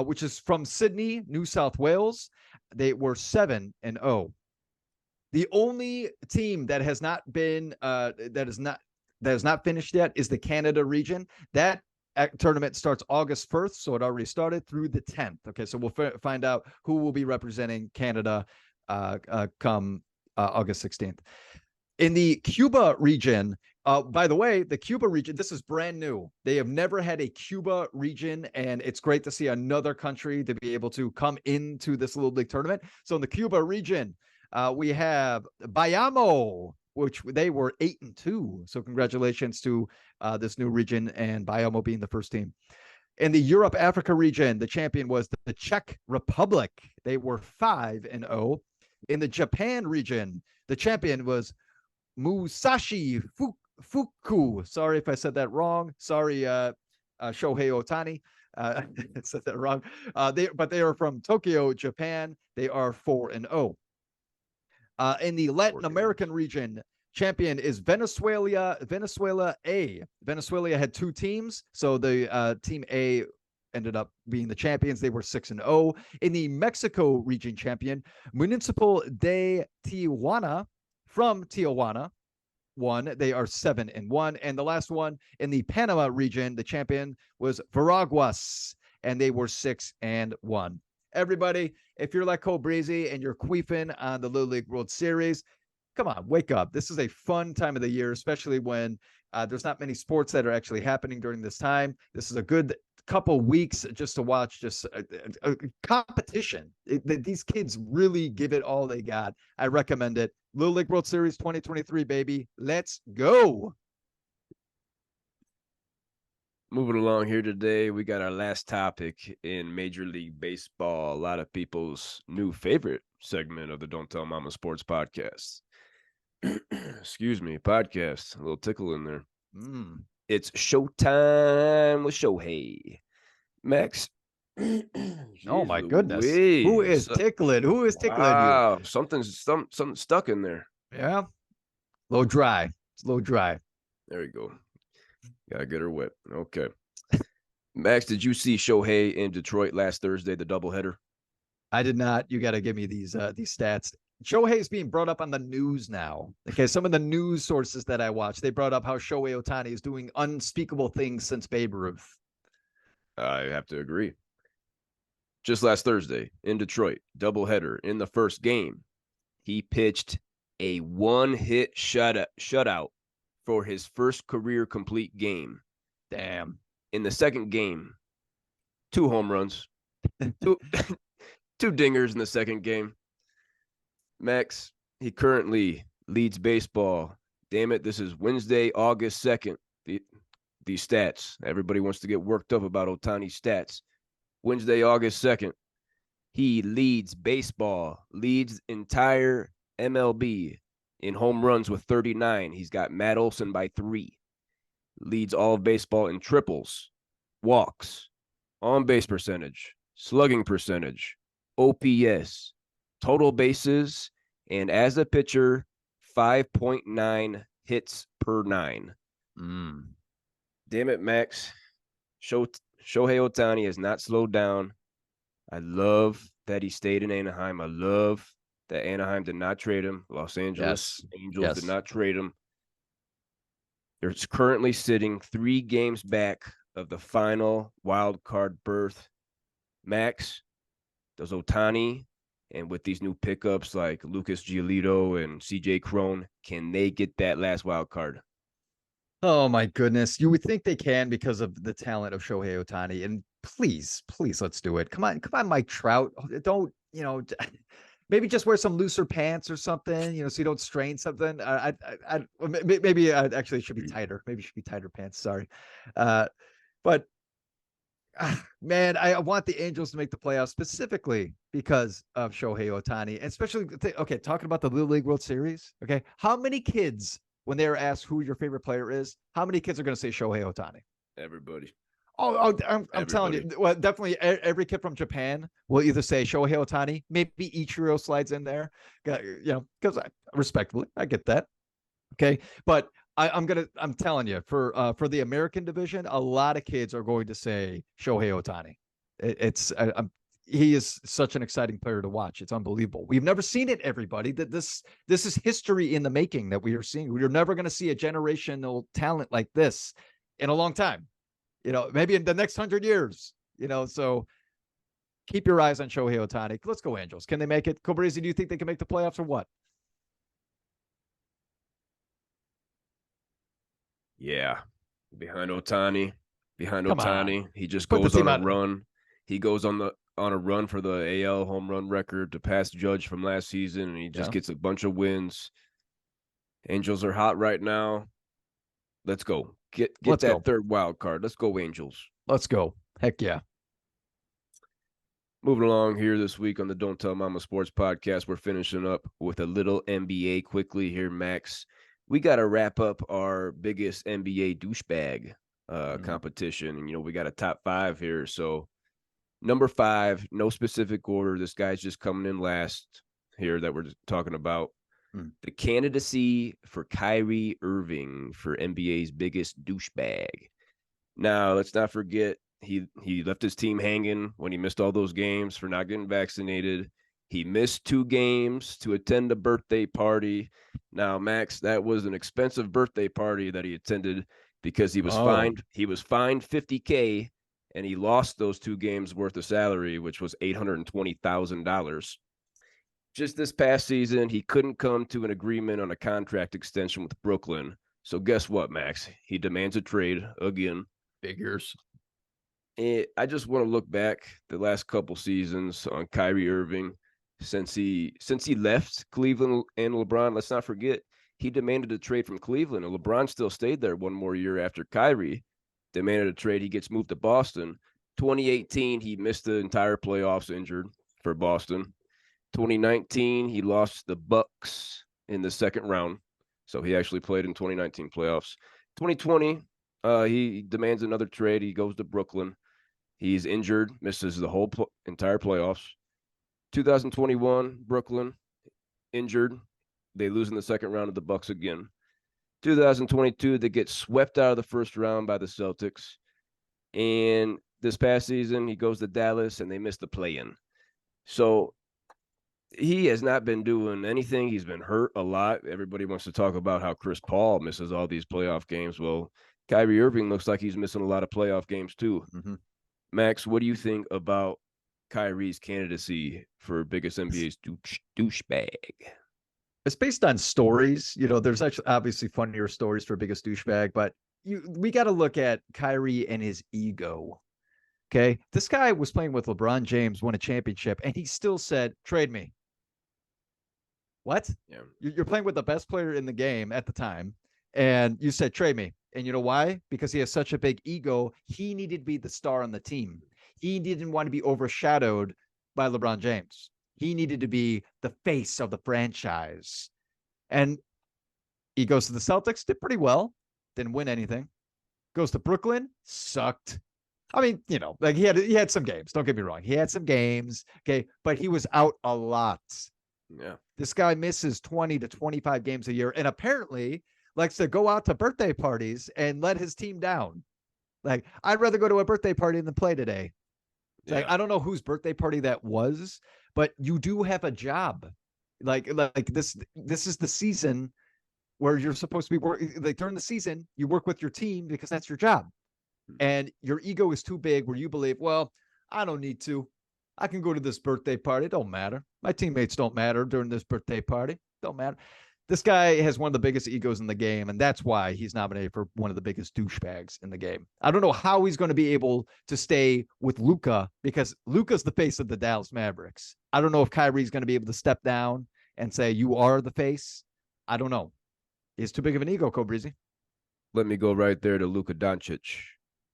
[SPEAKER 2] which is from Sydney, New South Wales. They were 7-0. The only team that has not been that has not finished yet is the Canada region. That tournament starts August 1st, so it already started through the 10th. Okay, so we'll find out who will be representing Canada come August 16th. In the Cuba region, by the way, the Cuba region, this is brand new. They have never had a Cuba region, and it's great to see another country to be able to come into this Little League tournament. So in the Cuba region, we have Bayamo, which they were 8-2. So congratulations to this new region and Bayamo being the first team. In the Europe Africa region, the champion was the Czech Republic. They were 5-0. In the Japan region, the champion was Musashi Fuku. Sorry if I said that wrong. Sorry, Shohei Ohtani. I said that wrong. They are from Tokyo, Japan. They are 4-0. In the Latin American region, champion is Venezuela A. Venezuela had 2 teams. So the team A ended up being the champions. They were 6-0. In the Mexico region champion, Municipal de Tijuana from Tijuana won. They are 7-1. And the last one in the Panama region, the champion was Veraguas, and they were 6-1. Everybody, if you're like Kobreezy and you're queefing on the Little League World Series, come on, wake up. This is a fun time of the year, especially when there's not many sports that are actually happening during this time. This is a good couple weeks just to watch just a competition. These kids really give it all they got. I recommend it. Little League World Series 2023, baby. Let's go.
[SPEAKER 1] Moving along here today, we got our last topic in Major League Baseball. A lot of people's new favorite segment of the Don't Tell Mama Sports podcast. Excuse me, podcast. A little tickle in there. It's ShoTime with Shohei. Max.
[SPEAKER 2] Oh my goodness. Who is tickling? Who is tickling you?
[SPEAKER 1] Something's stuck in there.
[SPEAKER 2] Yeah. A little dry. It's a little dry.
[SPEAKER 1] There you go. Gotta get her wet. Okay. Max, did you see Shohei in Detroit last Thursday, the doubleheader?
[SPEAKER 2] I did not. You got to give me these stats. Shohei is being brought up on the news now. Okay, some of the news sources that I watched, they brought up how Shohei Ohtani is doing unspeakable things since Babe Ruth. I
[SPEAKER 1] have to agree. Just last Thursday in Detroit, doubleheader in the first game, he pitched a one-hit shutout for his first career complete game.
[SPEAKER 2] Damn.
[SPEAKER 1] In the second game, 2 home runs, two dingers in the second game. Max, he currently leads baseball. Damn it, this is Wednesday, August 2nd. These stats. Everybody wants to get worked up about Ohtani's stats. Wednesday, August 2nd. He leads baseball, leads entire MLB in home runs with 39. He's got Matt Olson by 3. Leads all of baseball in triples, walks, on-base percentage, slugging percentage, OPS, total bases, and as a pitcher, 5.9 hits per 9. Damn it, Max. Shohei Ohtani has not slowed down. I love that he stayed in Anaheim. I love that Anaheim did not trade him. Los Angeles Angels did not trade him. They're currently sitting 3 games back of the final wild card berth. Max, does Ohtani, and with these new pickups like Lucas Giolito and CJ Cron, can they get that last wild card?
[SPEAKER 2] Oh my goodness. You would think they can because of the talent of Shohei Ohtani. And please, let's do it. Come on, Mike Trout. Don't, maybe just wear some looser pants or something, so you don't strain something. Maybe actually it should be tighter. Maybe it should be tighter pants. Sorry. But man, I want the Angels to make the playoffs specifically because of Shohei Ohtani, and especially, okay, talking about the Little League World Series. Okay. How many kids, when they are asked who your favorite player is, how many kids are going to say Shohei Ohtani?
[SPEAKER 1] Everybody.
[SPEAKER 2] I'm telling you. Well, definitely every kid from Japan will either say Shohei Ohtani. Maybe Ichiro slides in there, because respectfully, I get that. Okay, but I'm telling you, for the American division, a lot of kids are going to say Shohei Ohtani. He is such an exciting player to watch. It's unbelievable. We've never seen it, everybody. That this is history in the making that we are seeing. We're never going to see a generational talent like this in a long time. Maybe in the next 100 years. So keep your eyes on Shohei Ohtani. Let's go Angels. Can they make it? Kobreezy, do you think they can make the playoffs or what?
[SPEAKER 1] Yeah. Behind Ohtani. He just goes on a run. He goes on a run for the AL home run record to pass Judge from last season, and he just gets a bunch of wins. Angels are hot right now. Let's go. Get that third wild card. Let's go, Angels.
[SPEAKER 2] Let's go. Heck yeah.
[SPEAKER 1] Moving along here this week on the Don't Tell Mama Sports podcast, we're finishing up with a little NBA quickly here, Max. We got to wrap up our biggest NBA douchebag competition. And, we got a top 5 here. So number 5, no specific order. This guy's just coming in last here that we're talking about. The candidacy for Kyrie Irving for NBA's biggest douchebag. Now, let's not forget, he left his team hanging when he missed all those games for not getting vaccinated. He missed 2 games to attend a birthday party. Now, Max, that was an expensive birthday party that he attended because he was
[SPEAKER 2] Oh,
[SPEAKER 1] fined. He was fined $50K, and he lost those 2 games worth of salary, which was $820,000. Just this past season, he couldn't come to an agreement on a contract extension with Brooklyn. So guess what, Max? He demands a trade again.
[SPEAKER 2] figures.
[SPEAKER 1] I just want to look back the last couple seasons on Kyrie Irving since he left Cleveland and LeBron. Let's not forget he demanded a trade from Cleveland, and LeBron still stayed there one more year after Kyrie demanded a trade. He gets moved to Boston. 2018, he missed the entire playoffs injured for Boston. 2019, he lost the Bucks in the second round, so he actually played in 2019 playoffs. 2020, he demands another trade. He goes to Brooklyn. He's injured, misses the whole entire playoffs. 2021, Brooklyn, injured. They lose in the second round of the Bucks again. 2022, they get swept out of the first round by the Celtics. And this past season, he goes to Dallas, and they miss the play-in. So he has not been doing anything. He's been hurt a lot. Everybody wants to talk about how Chris Paul misses all these playoff games. Well, Kyrie Irving looks like he's missing a lot of playoff games too.
[SPEAKER 2] Mm-hmm.
[SPEAKER 1] Max, what do you think about Kyrie's candidacy for biggest NBA's douchebag?
[SPEAKER 2] It's based on stories. There's actually obviously funnier stories for biggest douchebag, but we got to look at Kyrie and his ego. Okay. This guy was playing with LeBron James, won a championship, and he still said, trade me. What?
[SPEAKER 1] Yeah.
[SPEAKER 2] You're playing with the best player in the game at the time, and you said, trade me. And you know why? Because he has such a big ego. He needed to be the star on the team. He didn't want to be overshadowed by LeBron James. He needed to be the face of the franchise. And he goes to the Celtics, did pretty well, didn't win anything. Goes to Brooklyn, sucked. I mean, like he had some games. Don't get me wrong. He had some games, okay, but he was out a lot.
[SPEAKER 1] Yeah.
[SPEAKER 2] This guy misses 20 to 25 games a year, and apparently likes to go out to birthday parties and let his team down. Like, I'd rather go to a birthday party than play today. Yeah. Like, I don't know whose birthday party that was, but you do have a job. Like this is the season where you're supposed to be working. Like, during the season, you work with your team because that's your job. And your ego is too big where you believe, well, I don't need to. I can go to this birthday party. It don't matter. My teammates don't matter during this birthday party. Don't matter. This guy has one of the biggest egos in the game, and that's why he's nominated for one of the biggest douchebags in the game. I don't know how he's going to be able to stay with Luka, because Luka's the face of the Dallas Mavericks. I don't know if Kyrie's going to be able to step down and say, you are the face. I don't know. He's too big of an ego, Kobreezy.
[SPEAKER 1] Let me go right there to Luka Doncic.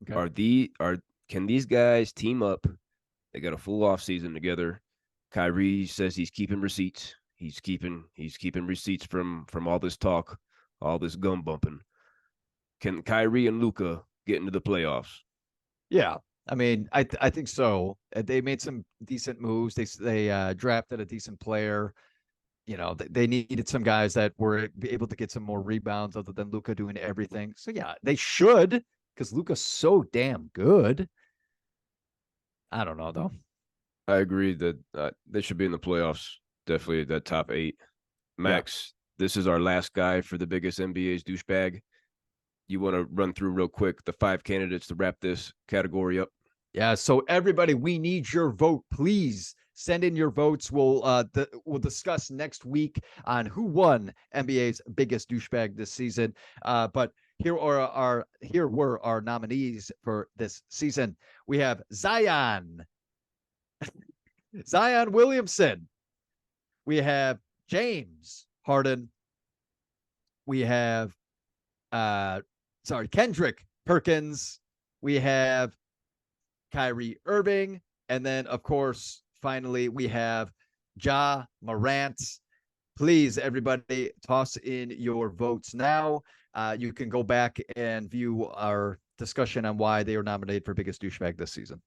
[SPEAKER 1] Okay. Can these guys team up? They got a full off season together. Kyrie says he's keeping receipts. He's keeping receipts from all this talk, all this gum bumping. Can Kyrie and Luka get into the playoffs?
[SPEAKER 2] Yeah, I mean, I think so. They made some decent moves. They drafted a decent player. They needed some guys that were able to get some more rebounds other than Luka doing everything. So yeah, they should, because Luka's so damn good. I don't know though.
[SPEAKER 1] I agree that they should be in the playoffs. Definitely that top 8. Max, yeah. This is our last guy for the biggest NBA's douchebag. You want to run through real quick the 5 candidates to wrap this category up?
[SPEAKER 2] Yeah. So everybody, we need your vote. Please send in your votes. We'll discuss next week on who won NBA's biggest douchebag this season. But here were our nominees for this season. We have Zion Williamson. We have James Harden. We have Kendrick Perkins. We have Kyrie Irving. And then, of course, finally, we have Ja Morant. Please, everybody, toss in your votes now. You can go back and view our discussion on why they are nominated for biggest douchebag this season.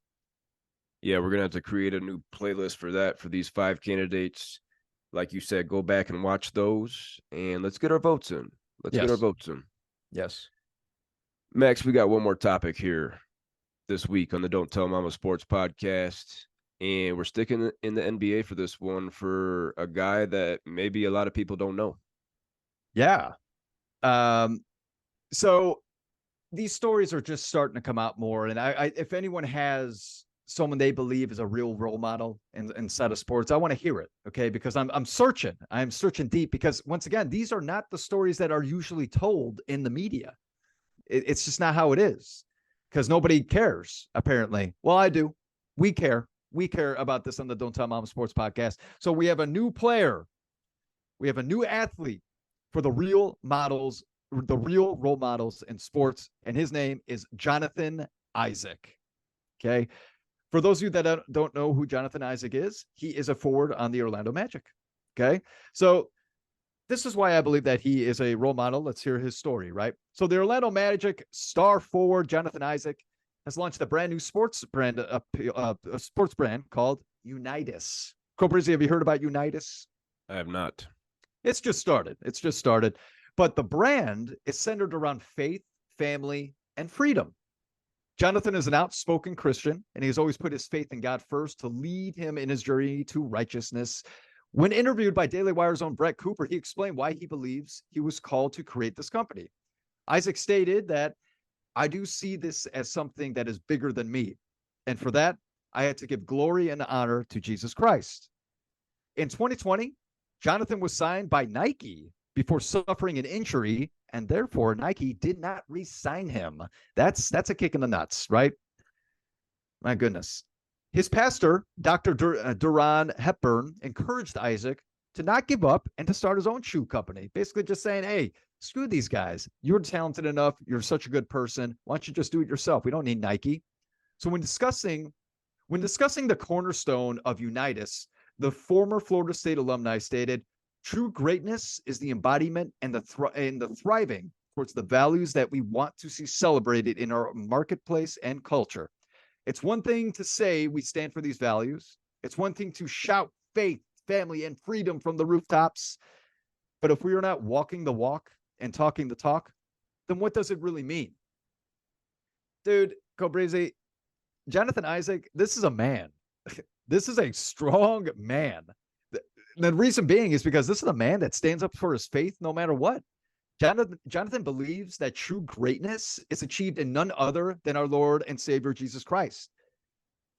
[SPEAKER 1] Yeah, we're going to have to create a new playlist for that, for these 5 candidates. Like you said, go back and watch those, and let's get our votes in. Let's get our votes in.
[SPEAKER 2] Yes.
[SPEAKER 1] Max, we got one more topic here. this week on the Don't Tell Mama Sports podcast. And we're sticking in the NBA for this one for a guy that maybe a lot of people don't know.
[SPEAKER 2] Yeah. So these stories are just starting to come out more. And I if anyone has someone they believe is a real role model inside of sports, I want to hear it. Okay. Because I'm searching deep, because once again, these are not the stories that are usually told in the media. It's just not how it is, because nobody cares, apparently. Well, I do. We care. We care about this on the Don't Tell Mama Sports podcast. So we have a new player. We have a new athlete for the real role models in sports, and his name is Jonathon Isaac. Okay. For those of you that don't know who Jonathon Isaac is, he is a forward on the Orlando Magic. Okay. So this is why I believe that he is a role model. Let's hear his story, right? So the Orlando Magic star forward Jonathon Isaac has launched a brand new sports brand called UNITUS. Kobreezy, have you heard about UNITUS?
[SPEAKER 1] I have not.
[SPEAKER 2] It's just started. But the brand is centered around faith, family, and freedom. Jonathon is an outspoken Christian, and he has always put his faith in God first to lead him in his journey to righteousness. When interviewed by Daily Wire's own Brett Cooper, he explained why he believes he was called to create this company. Isaac stated that, "I do see this as something that is bigger than me. And for that, I had to give glory and honor to Jesus Christ." In 2020, Jonathon was signed by Nike before suffering an injury, and therefore Nike did not re-sign him. That's a kick in the nuts, right? My goodness. His pastor, Dr. Duran Hepburn, encouraged Isaac to not give up and to start his own shoe company, basically just saying, "Hey, screw these guys. You're talented enough. You're such a good person. Why don't you just do it yourself? We don't need Nike." So when discussing the cornerstone of UNITUS, the former Florida State alumni stated, "True greatness is the embodiment and the thriving towards the values that we want to see celebrated in our marketplace and culture. It's one thing to say we stand for these values. It's one thing to shout faith, family, and freedom from the rooftops. But if we are not walking the walk and talking the talk, then what does it really mean?" Dude, Kobreezy, Jonathon Isaac, this is a man. This is a strong man. The reason being is because this is a man that stands up for his faith no matter what. Jonathon believes that true greatness is achieved in none other than our Lord and Savior Jesus Christ.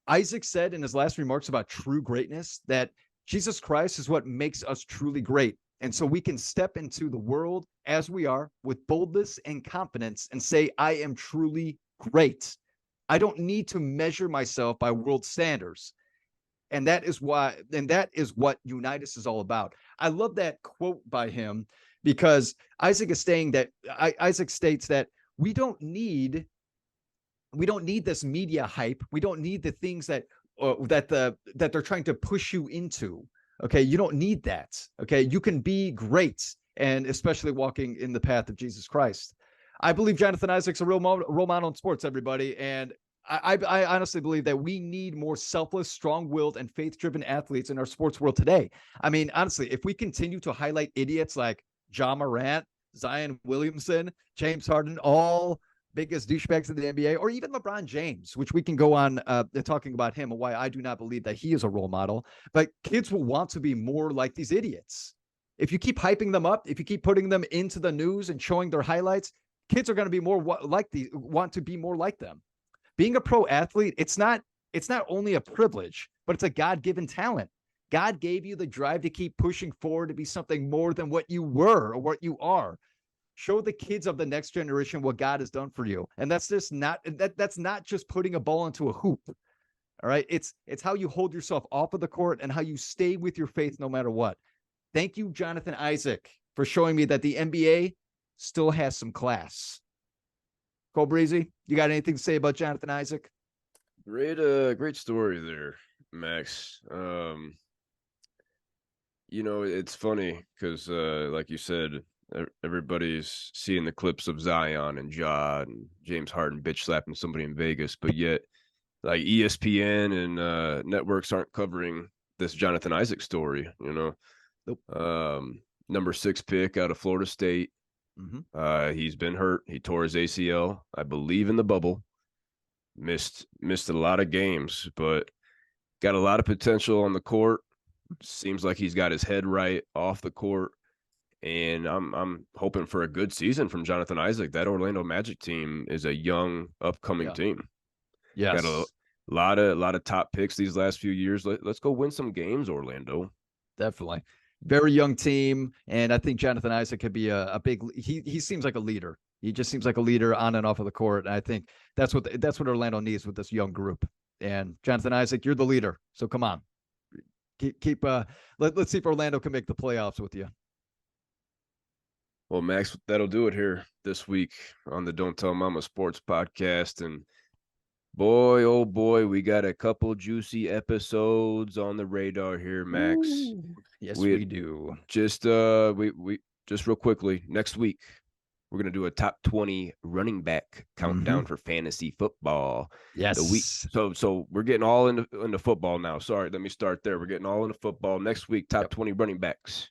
[SPEAKER 2] Isaac said in his last remarks about true greatness that Jesus Christ is what makes us truly great. And so we can step into the world as we are with boldness and confidence and say, "I am truly great. I don't need to measure myself by world standards." And that is what UNITUS is all about. I love that quote by him, because Isaac states that we don't need this media hype. We don't need the things that they're trying to push you into. Okay, you don't need that. Okay, you can be great, and especially walking in the path of Jesus Christ. I believe Jonathon Isaac's a role model in sports, everybody, and I honestly believe that we need more selfless, strong-willed, and faith-driven athletes in our sports world today. I mean, honestly, if we continue to highlight idiots like Ja Morant, Zion Williamson, James Harden, all biggest douchebags in the NBA, or even LeBron James, which we can go on talking about him and why I do not believe that he is a role model, but kids will want to be more like these idiots. If you keep hyping them up, if you keep putting them into the news and showing their highlights, kids are going to be want to be more like them. Being a pro athlete, it's not only a privilege, but it's a God-given talent. God gave you the drive to keep pushing forward, to be something more than what you were or what you are. Show the kids of the next generation what God has done for you. And that's not just putting a ball into a hoop. All right. It's how you hold yourself off of the court and how you stay with your faith no matter what. Thank you, Jonathon Isaac, for showing me that the NBA still has some class. Kobreezy, you got anything to say about Jonathon Isaac?
[SPEAKER 1] Great story there, Max. It's funny because, like you said, everybody's seeing the clips of Zion and Ja and James Harden bitch slapping somebody in Vegas, but yet, like, ESPN and networks aren't covering this Jonathon Isaac story.
[SPEAKER 2] Nope.
[SPEAKER 1] Number 6 pick out of Florida State.
[SPEAKER 2] Mm-hmm.
[SPEAKER 1] He's been hurt. He tore his ACL, I believe, in the bubble. missed a lot of games, but got a lot of potential on the court. Seems like he's got his head right off the court, and I'm hoping for a good season from Jonathon Isaac. That Orlando Magic team is a young, upcoming
[SPEAKER 2] Yeah.
[SPEAKER 1] team. Got a
[SPEAKER 2] Yes,
[SPEAKER 1] lot of top picks these last few years. Let's go win some games, Orlando.
[SPEAKER 2] definitely. Very young team, and I think Jonathon Isaac could be a big. He seems like a leader. He just seems like a leader on and off of the court. And I think that's what Orlando needs with this young group. And Jonathon Isaac, you're the leader. So come on, keep let's see if Orlando can make the playoffs with you.
[SPEAKER 1] Well, Max, that'll do it here this week on the Don't Tell Mama Sports Podcast. And boy, oh boy, we got a couple juicy episodes on the radar here, Max.
[SPEAKER 2] Ooh, yes, we do.
[SPEAKER 1] We just real quickly, next week we're gonna do a top 20 running back countdown for fantasy football.
[SPEAKER 2] Yes.
[SPEAKER 1] So we're getting all into football now. Sorry, let me start there. We're getting all into football. Next week, top 20 running backs.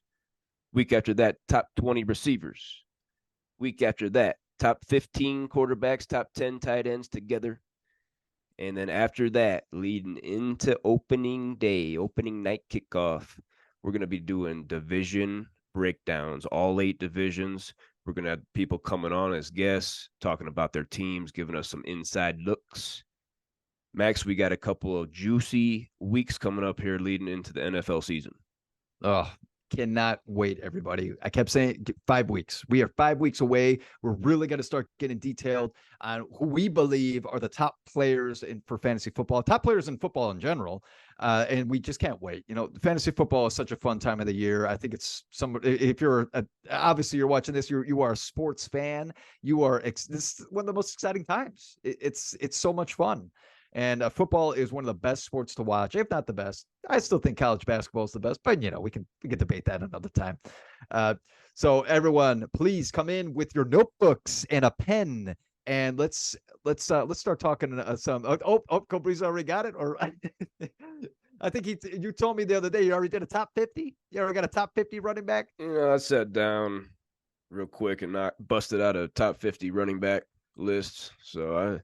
[SPEAKER 1] Week after that, top 20 receivers. Week after that, top 15 quarterbacks, top 10 tight ends together. And then after that, leading into opening day, opening night kickoff, we're going to be doing division breakdowns, all 8 divisions. We're going to have people coming on as guests, talking about their teams, giving us some inside looks. Max, we got a couple of juicy weeks coming up here leading into the NFL season.
[SPEAKER 2] Oh, cannot wait, everybody. I kept saying 5 weeks. We are 5 weeks away. We're really going to start getting detailed on who we believe are the top players for fantasy football, top players in football in general. And we just can't wait. You know, fantasy football is such a fun time of the year. I think it's if you're obviously you're watching this, you are a sports fan. This is one of the most exciting times. It's so much fun. And football is one of the best sports to watch, if not the best. I still think college basketball is the best, but we can debate that another time. So everyone, please come in with your notebooks and a pen, and let's start talking some. Kobreezy already got it, or I think you told me the other day you already did a top 50. You already got a top 50 running back.
[SPEAKER 1] I sat down real quick and not busted out a top 50 running back list. So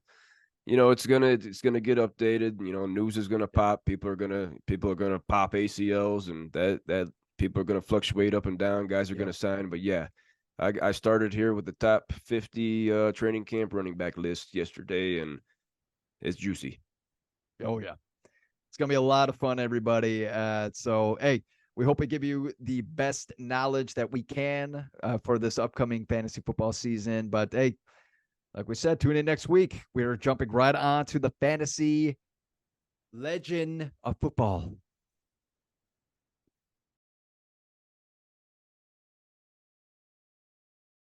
[SPEAKER 1] it's gonna get updated. News is gonna pop. People are gonna pop ACLs, and that people are gonna fluctuate up and down. Guys are gonna sign, but yeah, I started here with the top 50 training camp running back list yesterday, and it's juicy.
[SPEAKER 2] Oh yeah, it's gonna be a lot of fun, everybody. So hey, we hope we give you the best knowledge that we can for this upcoming fantasy football season. But hey, like we said, tune in next week. We're jumping right on to the fantasy legend of football.